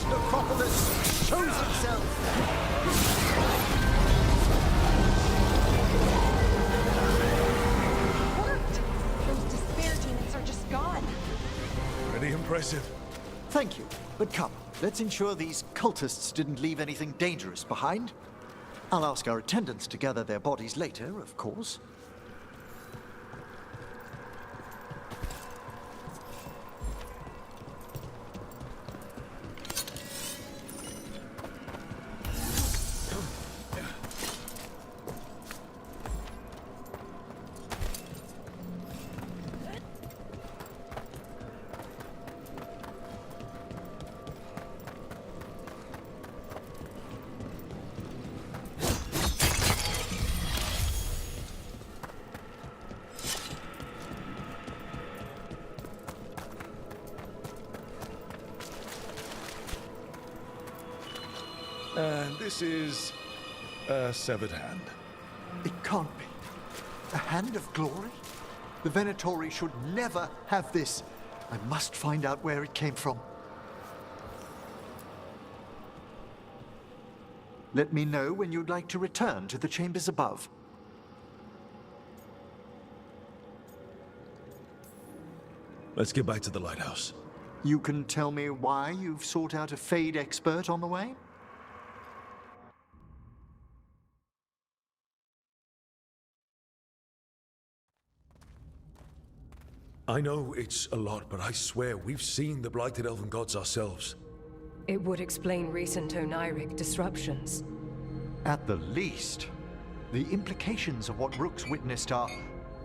Necropolis shows itself! Worked! Those despair demons are just gone. Pretty impressive. Thank you, but come, let's ensure these cultists didn't leave anything dangerous behind. I'll ask our attendants to gather their bodies later, of course. And this is a severed hand. It can't be. A hand of glory? The Venatori should never have this. I must find out where it came from. Let me know when you'd like to return to the chambers above. Let's get back to the lighthouse. You can tell me why you've sought out a Fade expert on the way? I know it's a lot, but I swear we've seen the blighted elven gods ourselves. It would explain recent Oniric disruptions. At the least. The implications of what Rook's witnessed are...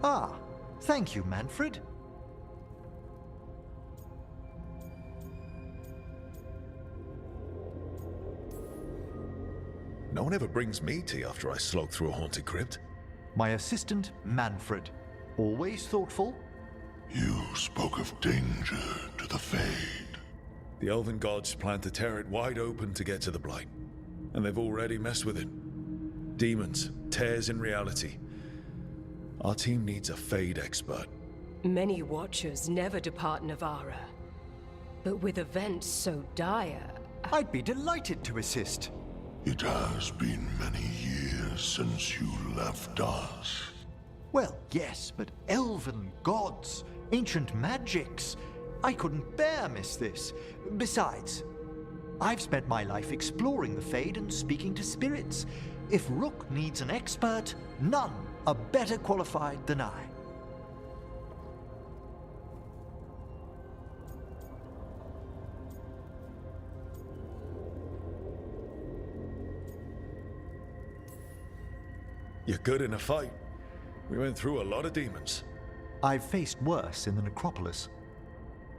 Ah, thank you, Manfred. No one ever brings me tea after I slog through a haunted crypt. My assistant, Manfred. Always thoughtful. You spoke of danger to the Fade. The Elven gods plan to tear it wide open to get to the Blight. And they've already messed with it. Demons, tears in reality. Our team needs a Fade expert. Many Watchers never depart Navarra. But with events so dire... I'd be delighted to assist. It has been many years since you left us. Well, yes, but elven gods, ancient magics. I couldn't bear miss this. Besides, I've spent my life exploring the Fade and speaking to spirits. If Rook needs an expert, none are better qualified than I. You're good in a fight. We went through a lot of demons. I've faced worse in the Necropolis.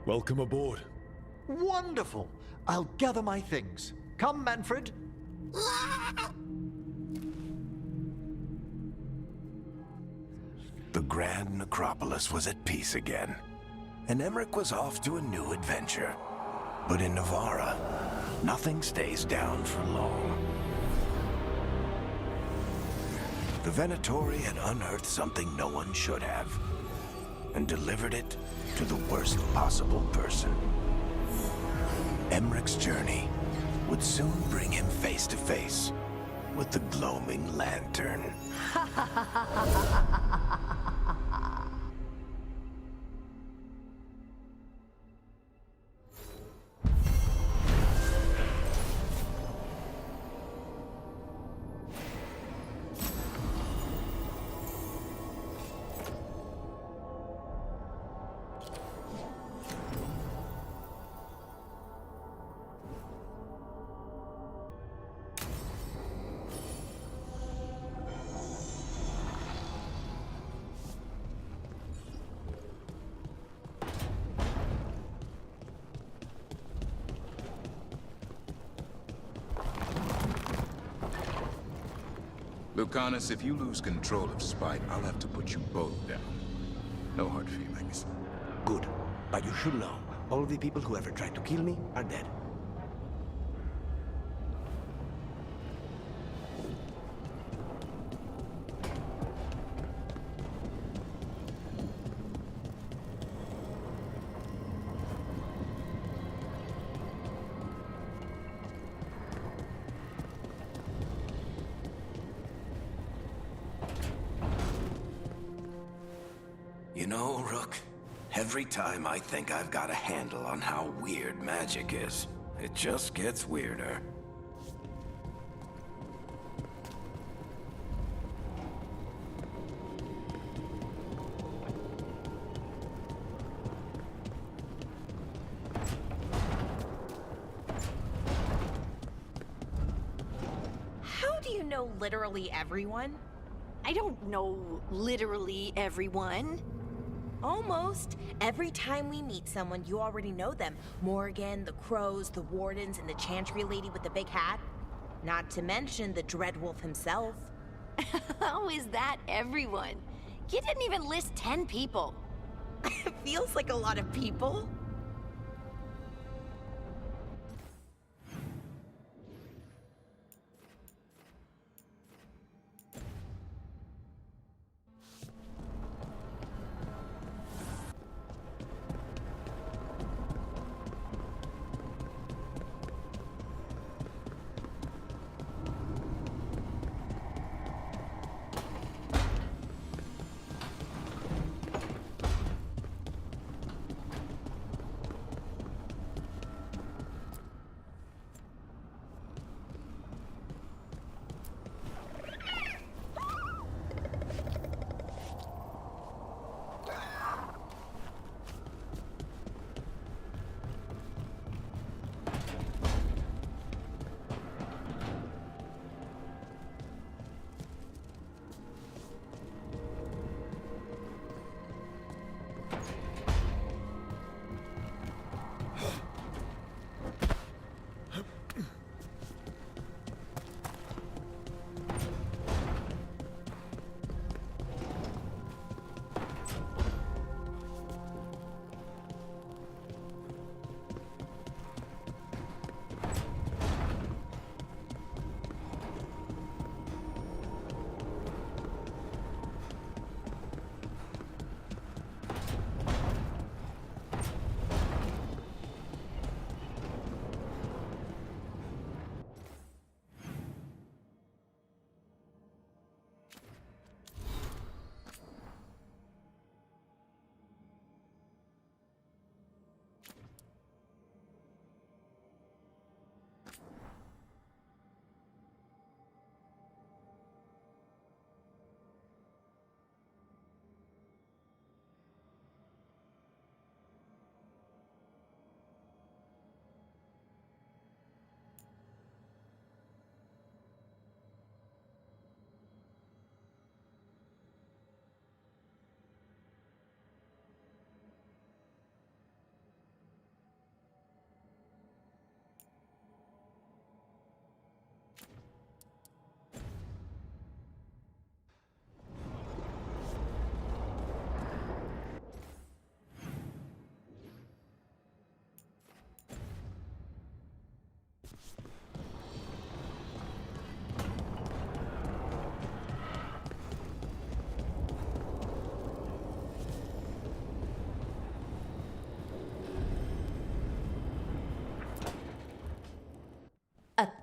Welcome aboard. Wonderful! I'll gather my things. Come, Manfred. The Grand Necropolis was at peace again, and Emmerich was off to a new adventure. But in Navarra, nothing stays down for long. The Venatori had unearthed something no one should have, and delivered it to the worst possible person. Emmerich's journey would soon bring him face to face with the gloaming lantern. Lucanus, if you lose control of Spite, I'll have to put you both down. No hard feelings. Good. But you should know, all the people who ever tried to kill me are dead. You know, Rook, every time I think I've got a handle on how weird magic is, it just gets weirder. How do you know literally everyone? I don't know literally everyone. Almost. Every time we meet someone, you already know them. Morgan, the Crows, the Wardens, and the Chantry lady with the big hat. Not to mention the Dreadwolf himself. How is that everyone? You didn't even list 10 people. It feels like a lot of people.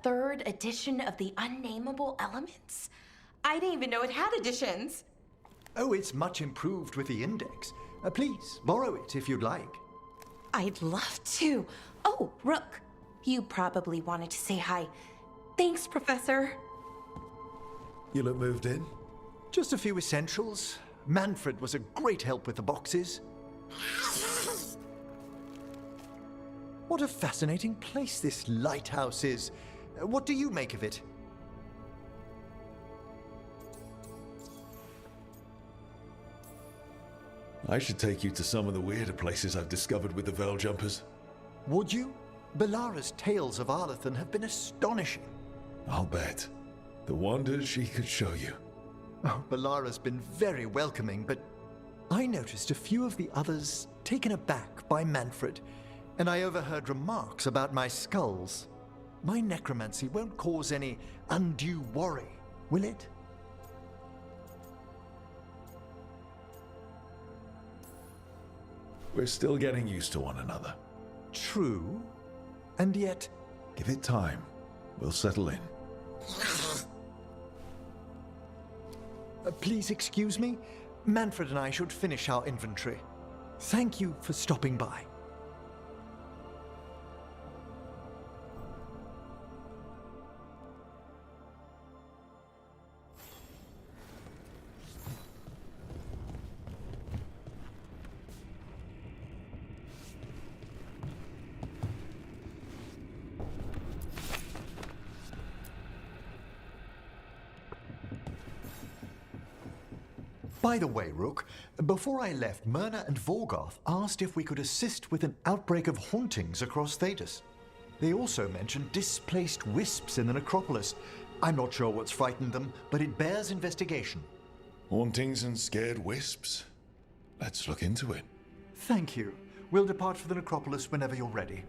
third edition of the Unnameable Elements? I didn't even know it had editions. Oh, it's much improved with the index. Please, borrow it if you'd like. I'd love to. Oh, Rook, you probably wanted to say hi. Thanks, Professor. You look moved in? Just a few essentials. Manfred was a great help with the boxes. What a fascinating place this lighthouse is. What do you make of it? I should take you to some of the weirder places I've discovered with the Veil Jumpers. Would you? Belara's tales of Arlathan have been astonishing. I'll bet. The wonders she could show you. Oh, Belara's been very welcoming, but I noticed a few of the others taken aback by Manfred, and I overheard remarks about my skulls. My necromancy won't cause any undue worry, will it? We're still getting used to one another. True, and yet... Give it time. We'll settle in. Please excuse me. Manfred and I should finish our inventory. Thank you for stopping by. By the way, Rook, before I left, Myrna and Vorgoth asked if we could assist with an outbreak of hauntings across Thedas. They also mentioned displaced wisps in the Necropolis. I'm not sure what's frightened them, but it bears investigation. Hauntings and scared wisps? Let's look into it. Thank you. We'll depart for the Necropolis whenever you're ready.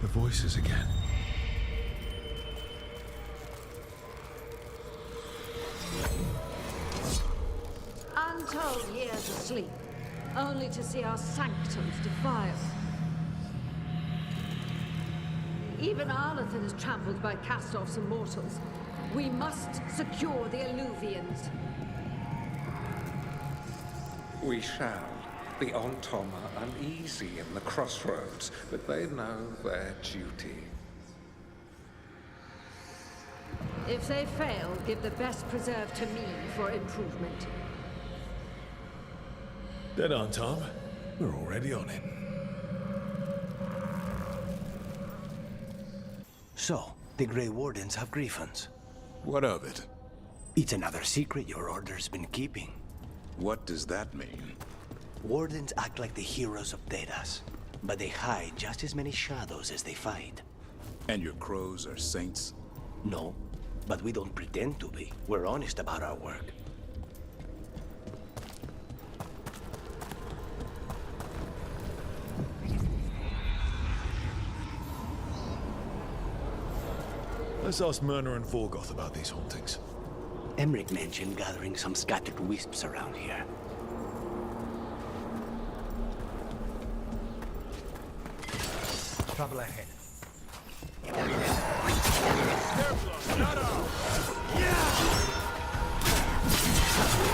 The voices again. Untold years asleep, only to see our sanctums defiled. Even Arlathan is trampled by cast-offs and mortals. We must secure the Alluvians. We shall. The Ontom are uneasy in the crossroads, but they know their duty. If they fail, give the best preserve to me for improvement. Dead on, Tom. We're already on it. So, the Grey Wardens have griffins. What of it? It's another secret your order's been keeping. What does that mean? Wardens act like the heroes of Thedas, but they hide just as many shadows as they fight. And your crows are saints? No, but we don't pretend to be. We're honest about our work. Let's ask Myrna and Vorgoth about these hauntings. Emmerich mentioned gathering some scattered wisps around here. Trouble ahead. Careful, shut up! Yeah! Veilguard!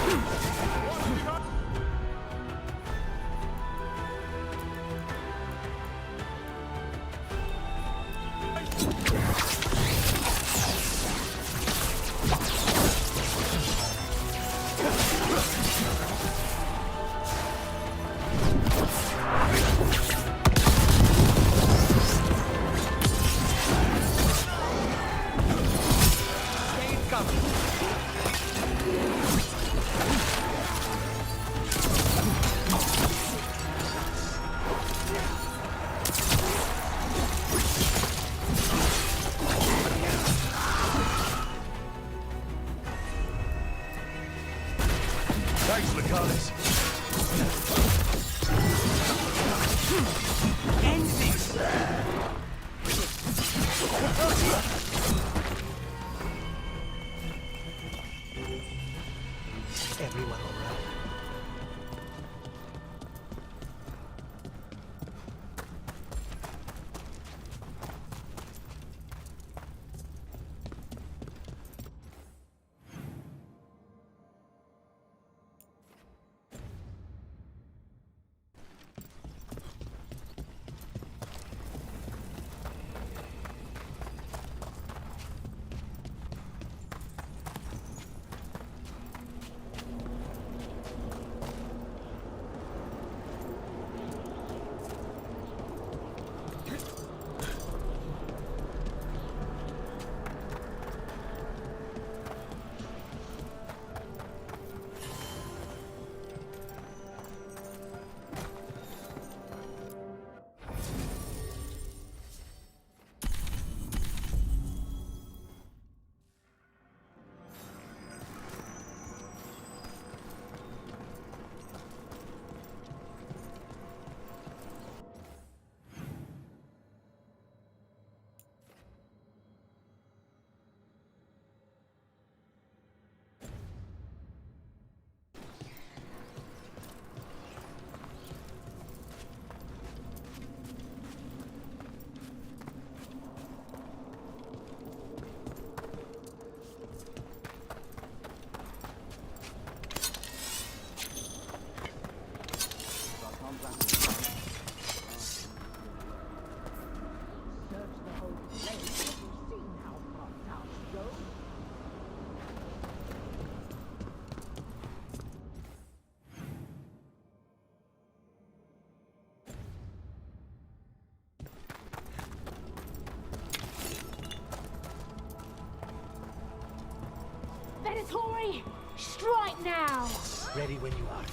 Strike now! Ready when you are.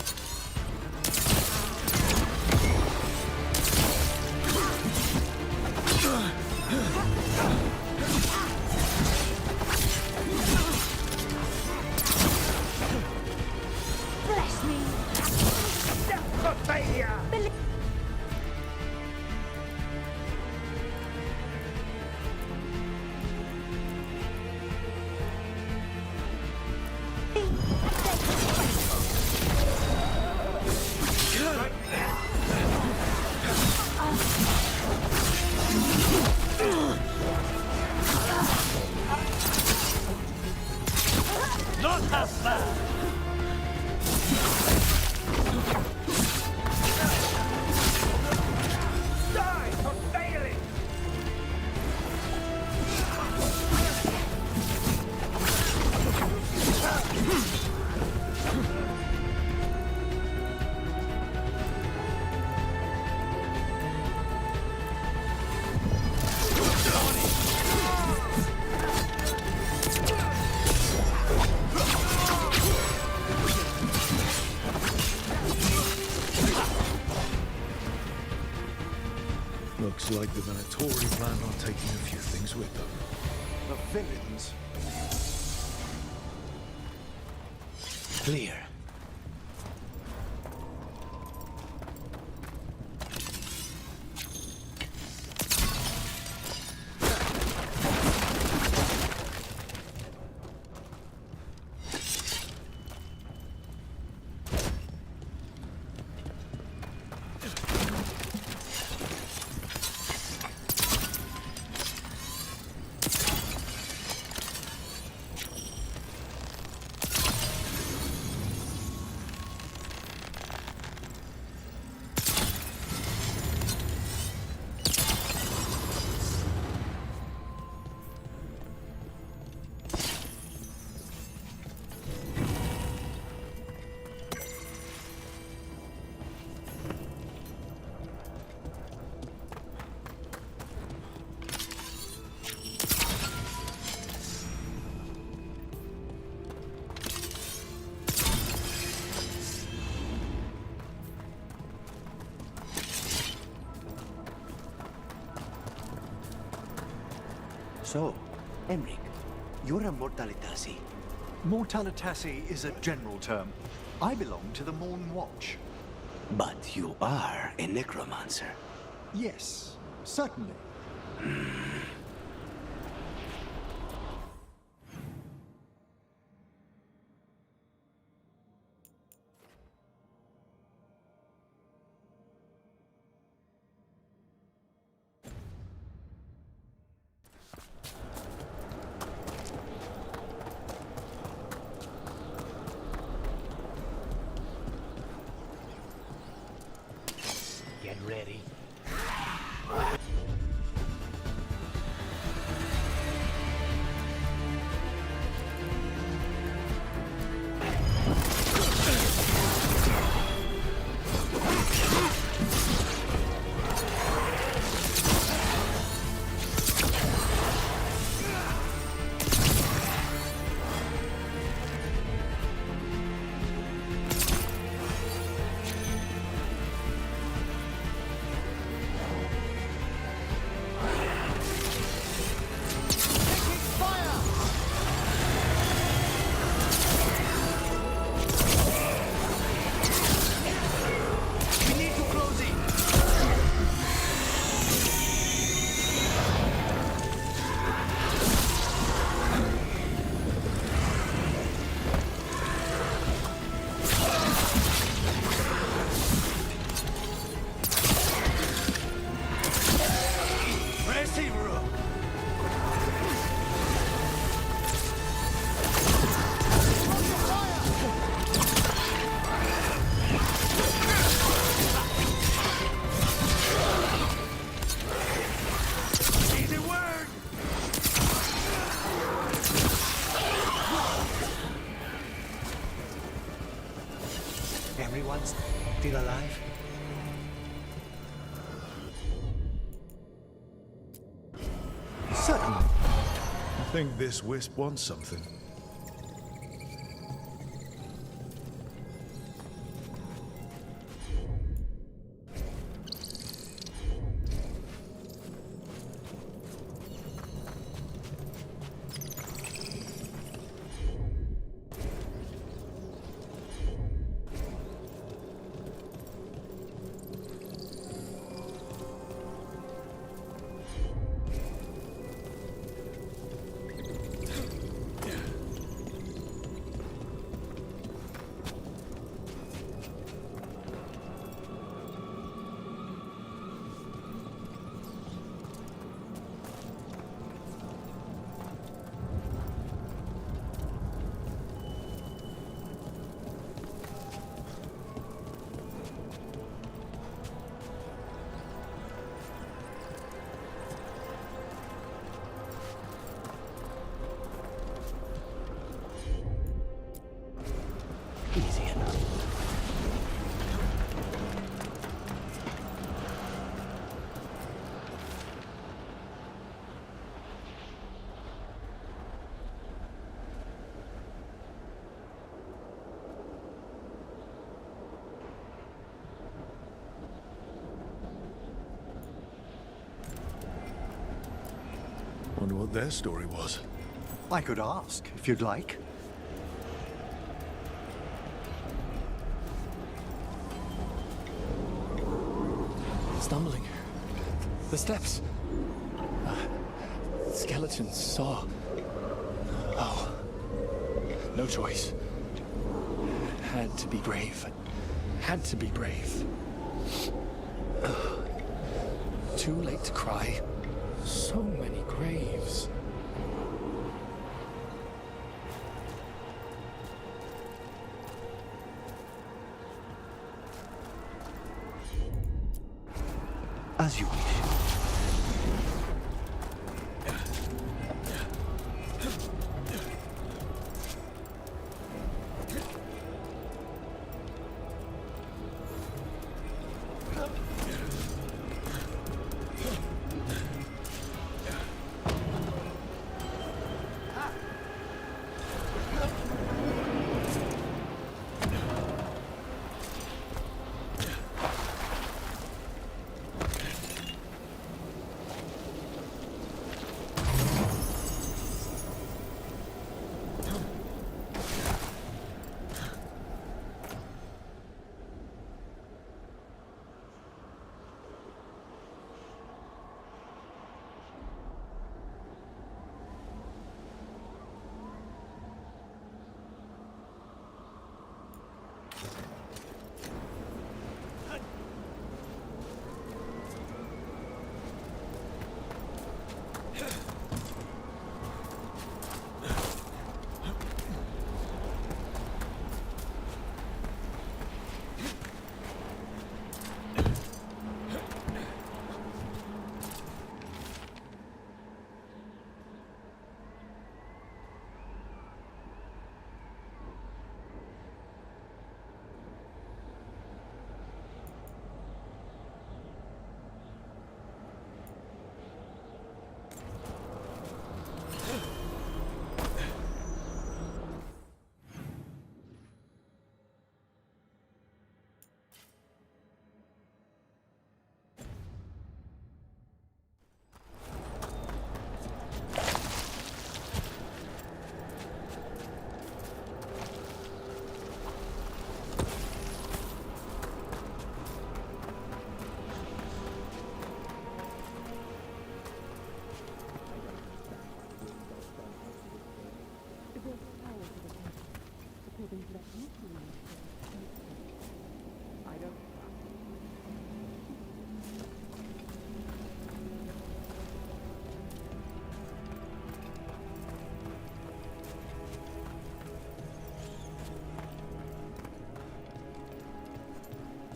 Bless me! Not as bad! Die for failing! Looks like the Venatori plan on taking a few things with them. The villains. Clear. So, Emric, you're a Mortalitasi. Mortalitasi is a general term. I belong to the Morn Watch. But you are a necromancer. Yes, certainly. Get ready. Everyone's still alive? Certainly. I think this wisp wants something. Easy enough. Wonder what their story was. I could ask, if you'd like. Stumbling. The steps. Skeletons saw. Oh. No choice. Had to be brave. Had to be brave. Too late to cry. So many graves. As you wish.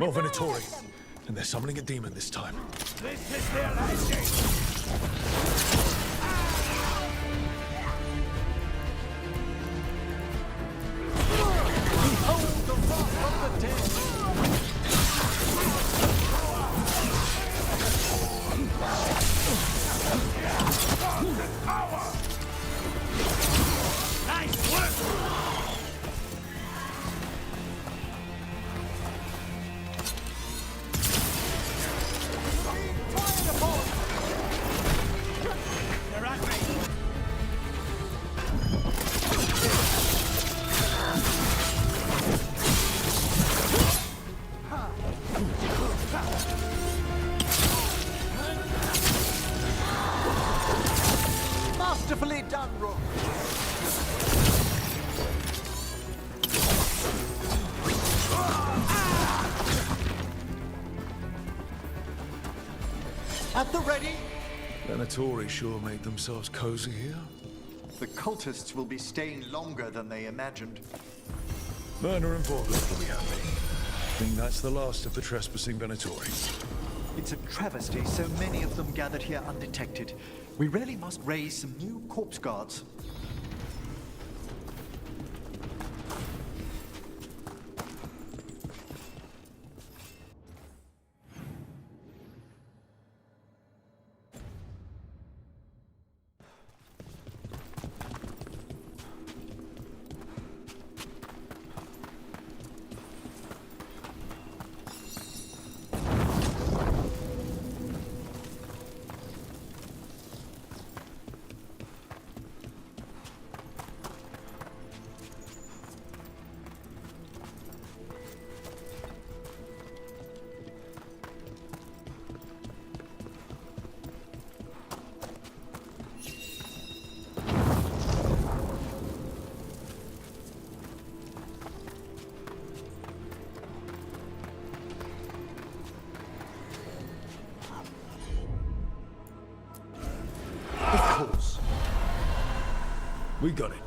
More Venatori. And they're summoning a demon this time. This is their landing! Behold the wrath of the dead! Power! Nice work! They're at me! Masterfully done, Rook. At the ready. Venatori sure made themselves cozy here. The cultists will be staying longer than they imagined. Werner and Veilguard will be happy. I think that's the last of the trespassing Venatori. It's a travesty so many of them gathered here undetected. We really must raise some new corpse guards. We got it.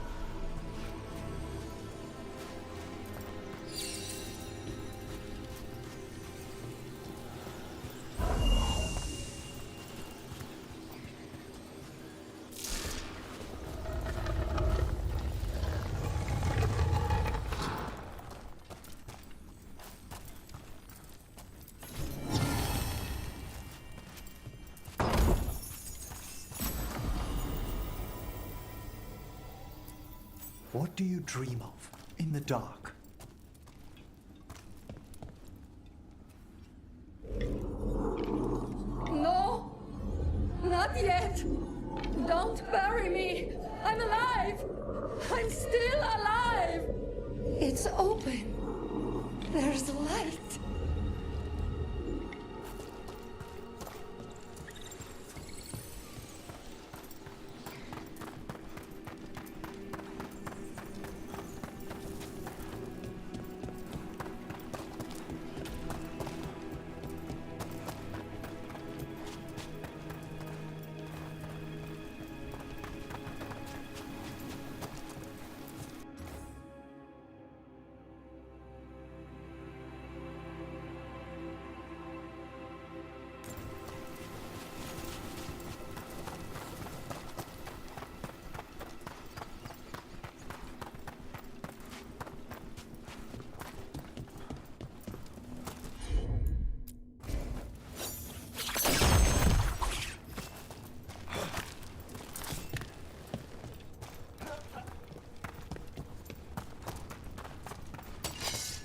What do you dream of in the dark? No! Not yet! Don't bury me! I'm alive! I'm still alive! It's open. There's light.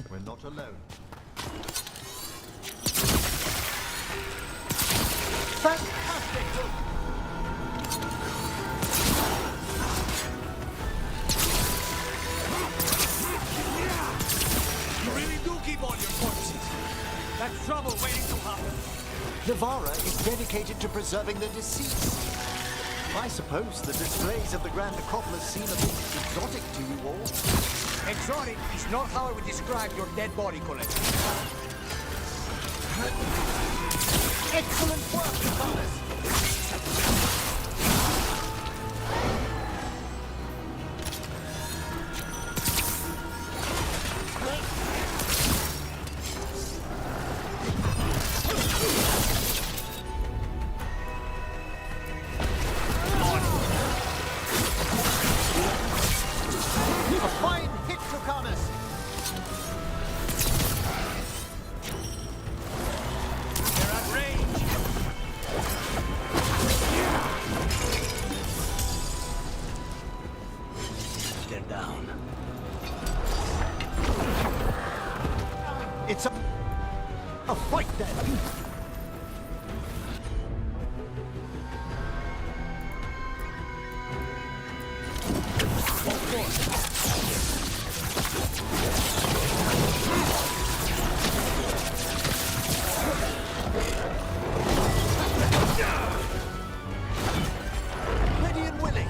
We're not alone. Fantastic! You really do keep all your corpses. That's trouble waiting to happen. Navara is dedicated to preserving the deceased. I suppose the displays of the Grand Necropolis seem a bit exotic to you all. Exotic is not how I would describe your dead body collection. Excellent work, Solas! It's a fight then! Ready and willing!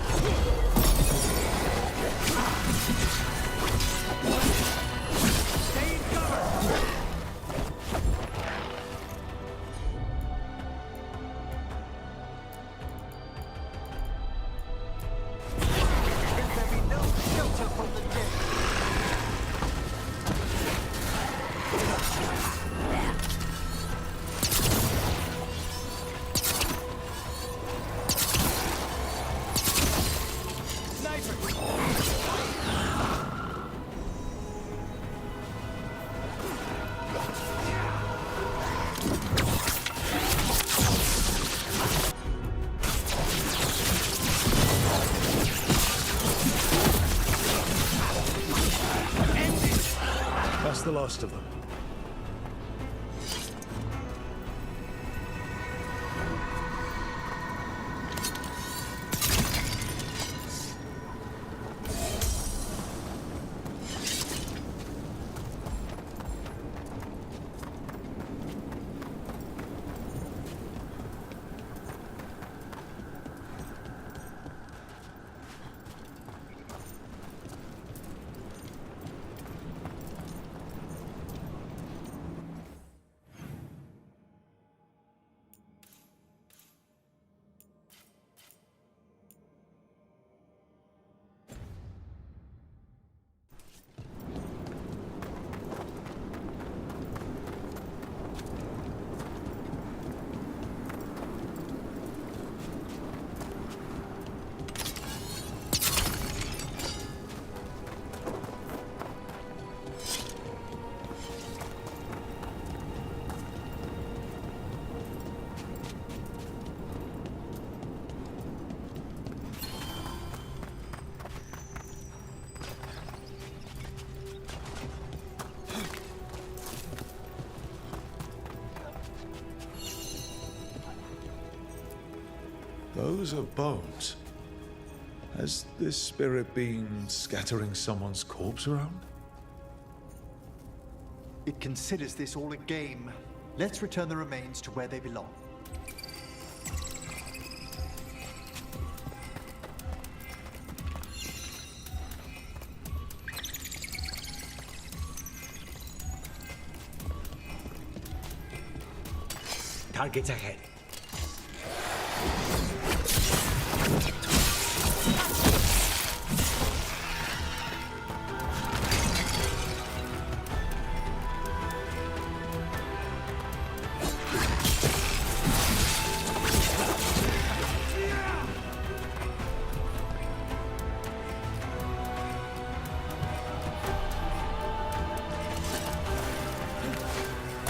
Stay in cover! Will there be no shelter from the dead? That's the last of them. Those are bones. Has this spirit been scattering someone's corpse around? It considers this all a game. Let's return the remains to where they belong. Targets ahead.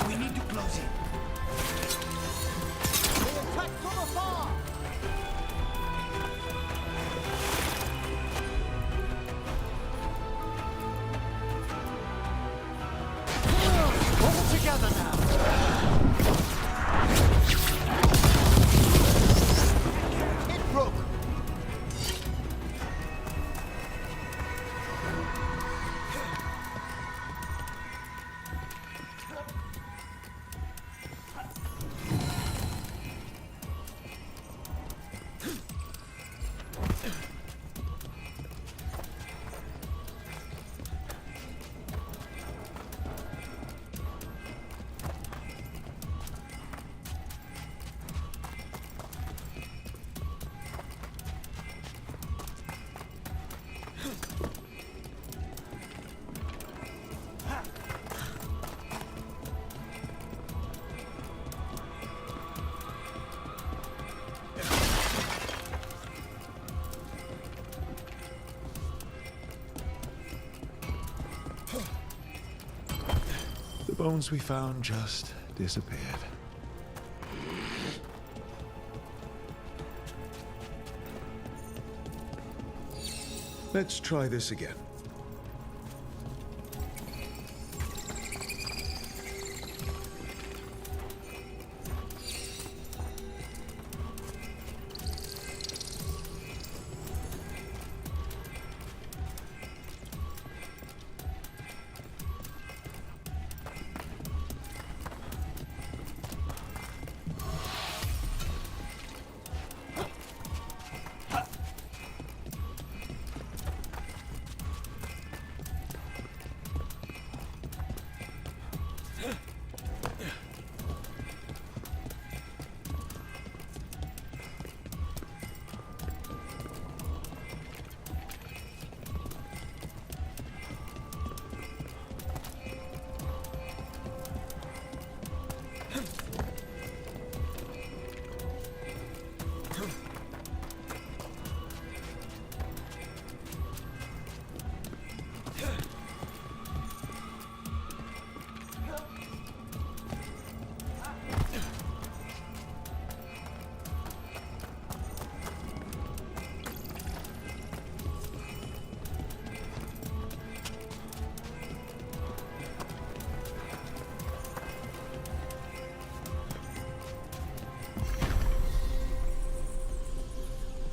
We need to close in. They attack from afar! All together now! Hit Rook! The bones we found just disappeared. Let's try this again.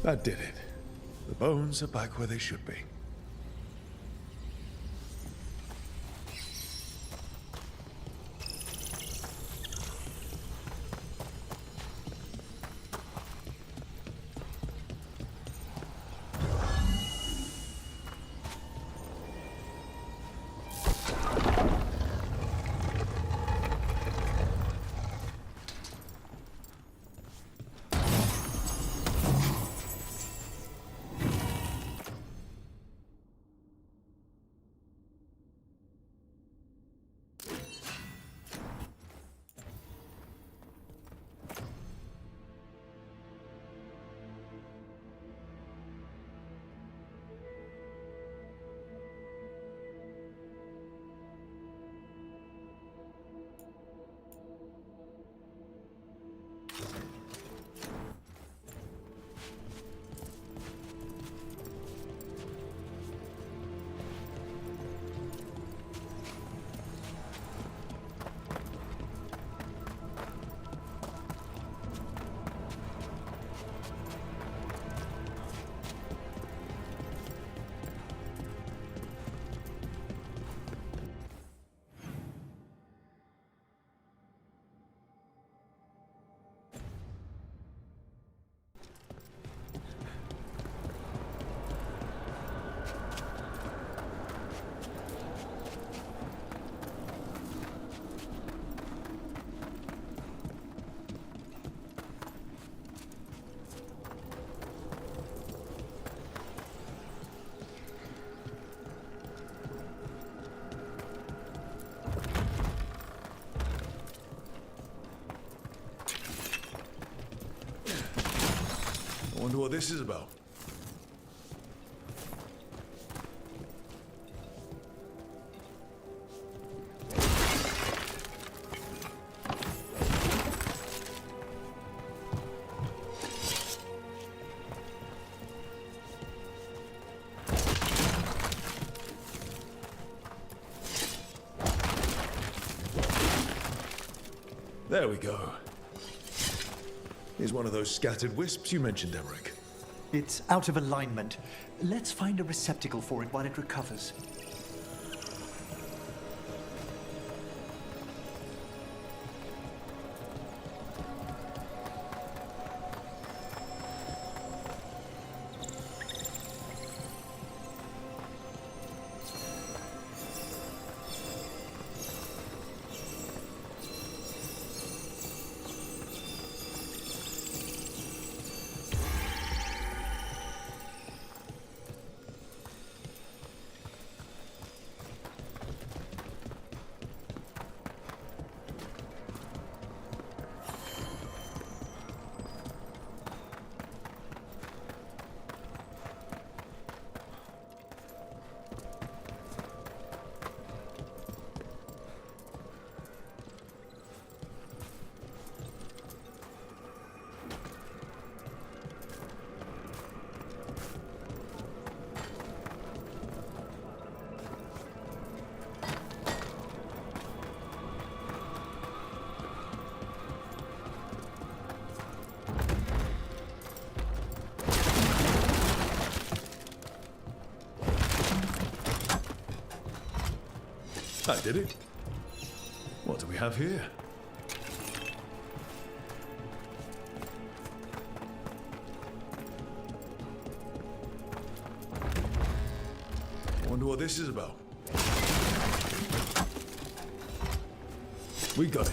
That did it. The bones are back where they should be. I wonder what this is about. There we go. Here's one of those scattered wisps you mentioned, Emmerich. It's out of alignment. Let's find a receptacle for it while it recovers. I did it. What do we have here? Wonder what this is about. We got it.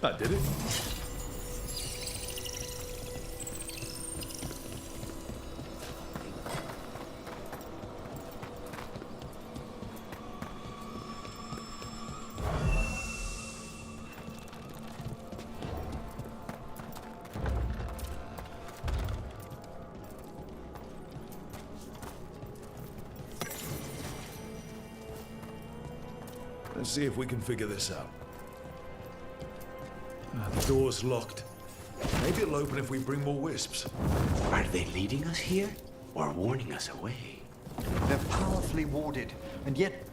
I did it. Let's see if we can figure this out. The door's locked. Maybe it'll open if we bring more wisps. Are they leading us here or warning us away? They're powerfully warded, and yet...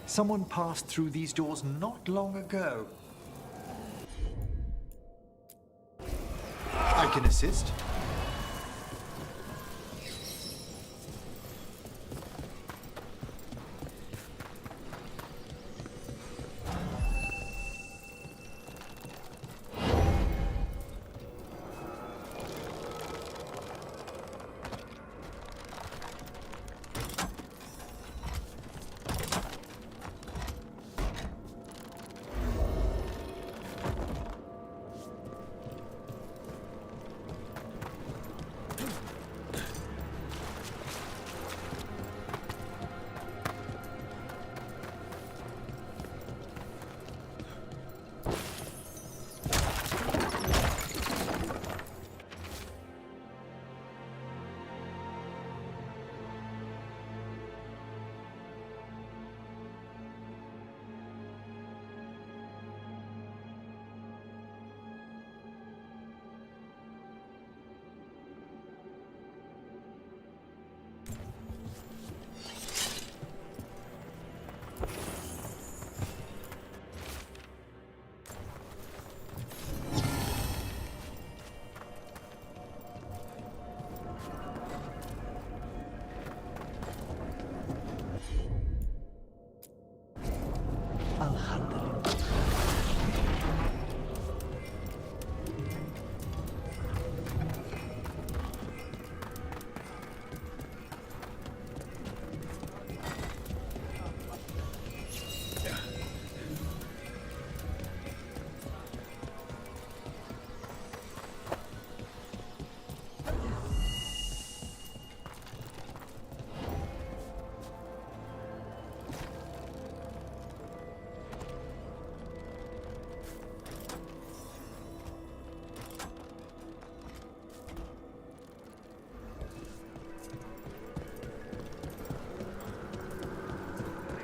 someone passed through these doors not long ago. I can assist.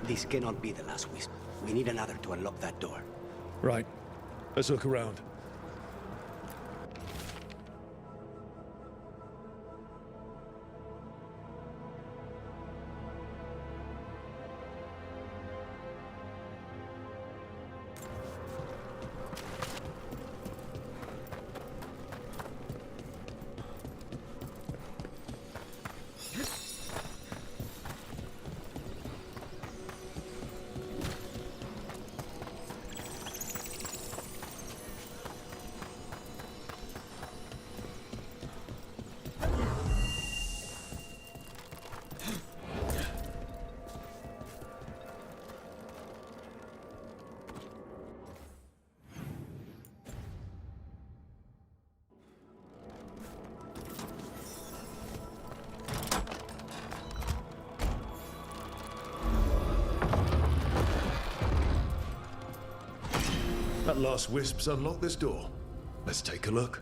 This cannot be the last wisp. We need another to unlock that door. Right. Let's look around. That last wisp's unlocked this door. Let's take a look.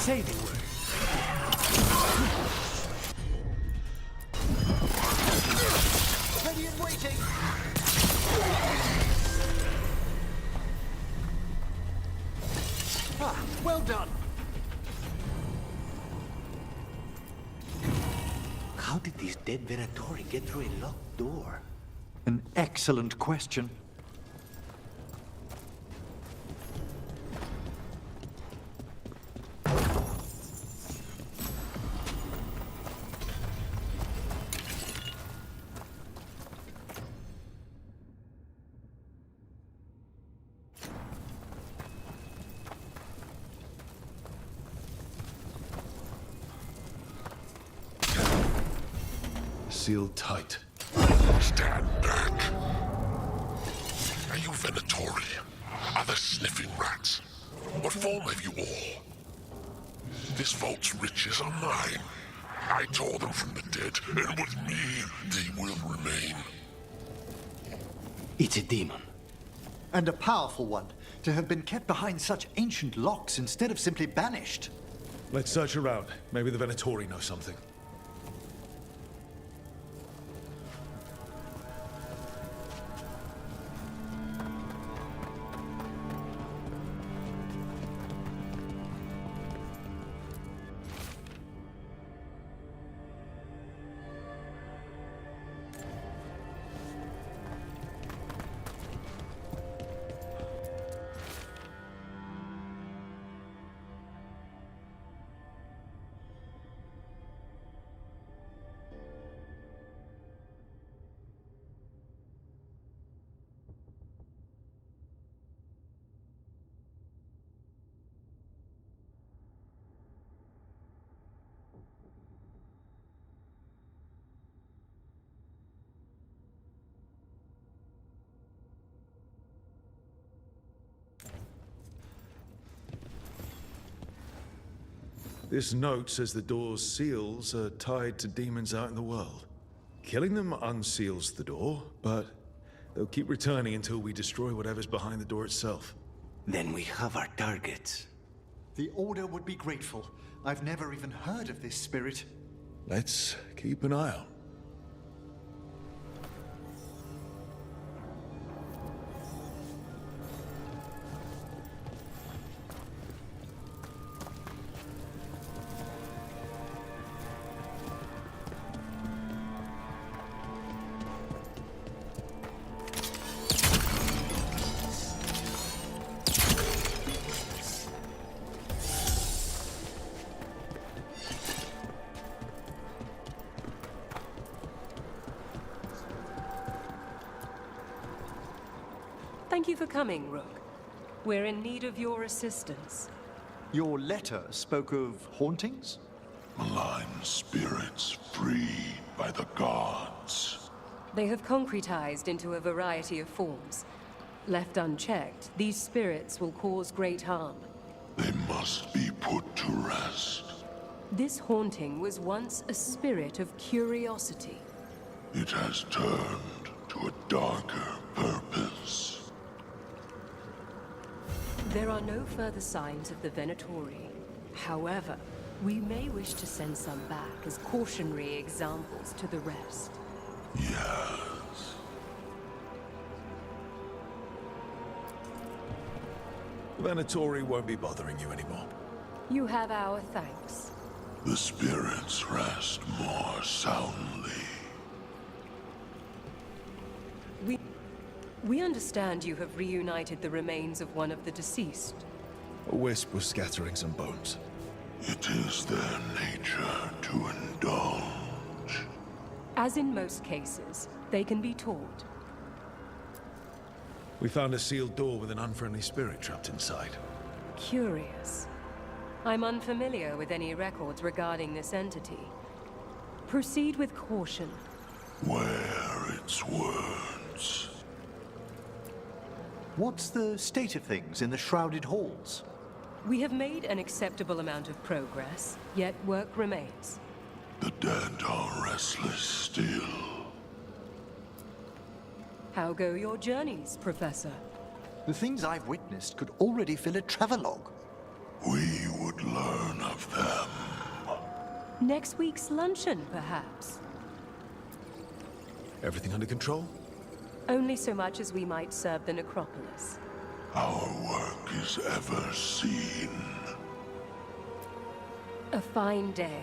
say they were. Ready and waiting! Ah, well done! How did these dead Venatori get through a locked door? An excellent question. Sealed tight. Stand back. Are you Venatori? Other sniffing rats? What form have you all? This vault's riches are mine. I tore them from the dead, and with me, they will remain. It's a demon. And a powerful one, to have been kept behind such ancient locks instead of simply banished. Let's search around. Maybe the Venatori know something. This note says the door's seals are tied to demons out in the world. Killing them unseals the door, but they'll keep returning until we destroy whatever's behind the door itself. Then we have our targets. The Order would be grateful. I've never even heard of this spirit. Let's keep an eye out. Thank you for coming, Rook. We're in need of your assistance. Your letter spoke of hauntings? Malign spirits freed by the gods. They have concretized into a variety of forms. Left unchecked, these spirits will cause great harm. They must be put to rest. This haunting was once a spirit of curiosity. It has turned to a darker purpose. There are no further signs of the Venatori. However, we may wish to send some back as cautionary examples to the rest. Yes. The Venatori won't be bothering you anymore. You have our thanks. The spirits rest more soundly. We understand you have reunited the remains of one of the deceased. A wisp was scattering some bones. It is their nature to indulge. As in most cases, they can be taught. We found a sealed door with an unfriendly spirit trapped inside. Curious. I'm unfamiliar with any records regarding this entity. Proceed with caution. Wear its words. What's the state of things in the shrouded halls? We have made an acceptable amount of progress, yet work remains. The dead are restless still. How go your journeys, Professor? The things I've witnessed could already fill a travelogue. We would learn of Next week's luncheon, perhaps? Everything under control? Only so much as we might serve the Necropolis. Our work is ever seen. A fine day.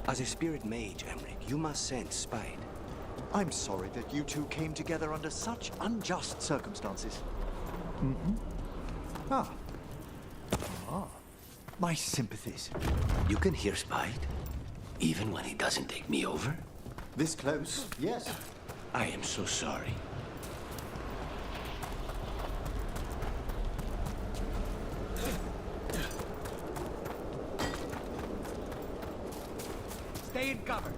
As a spirit mage, Emmerich, you must sense spite. I'm sorry that you two came together under such unjust circumstances. Ah. My sympathies. You can hear spite, even when he doesn't take me over? This close, yes. I am so sorry. Stay in cover.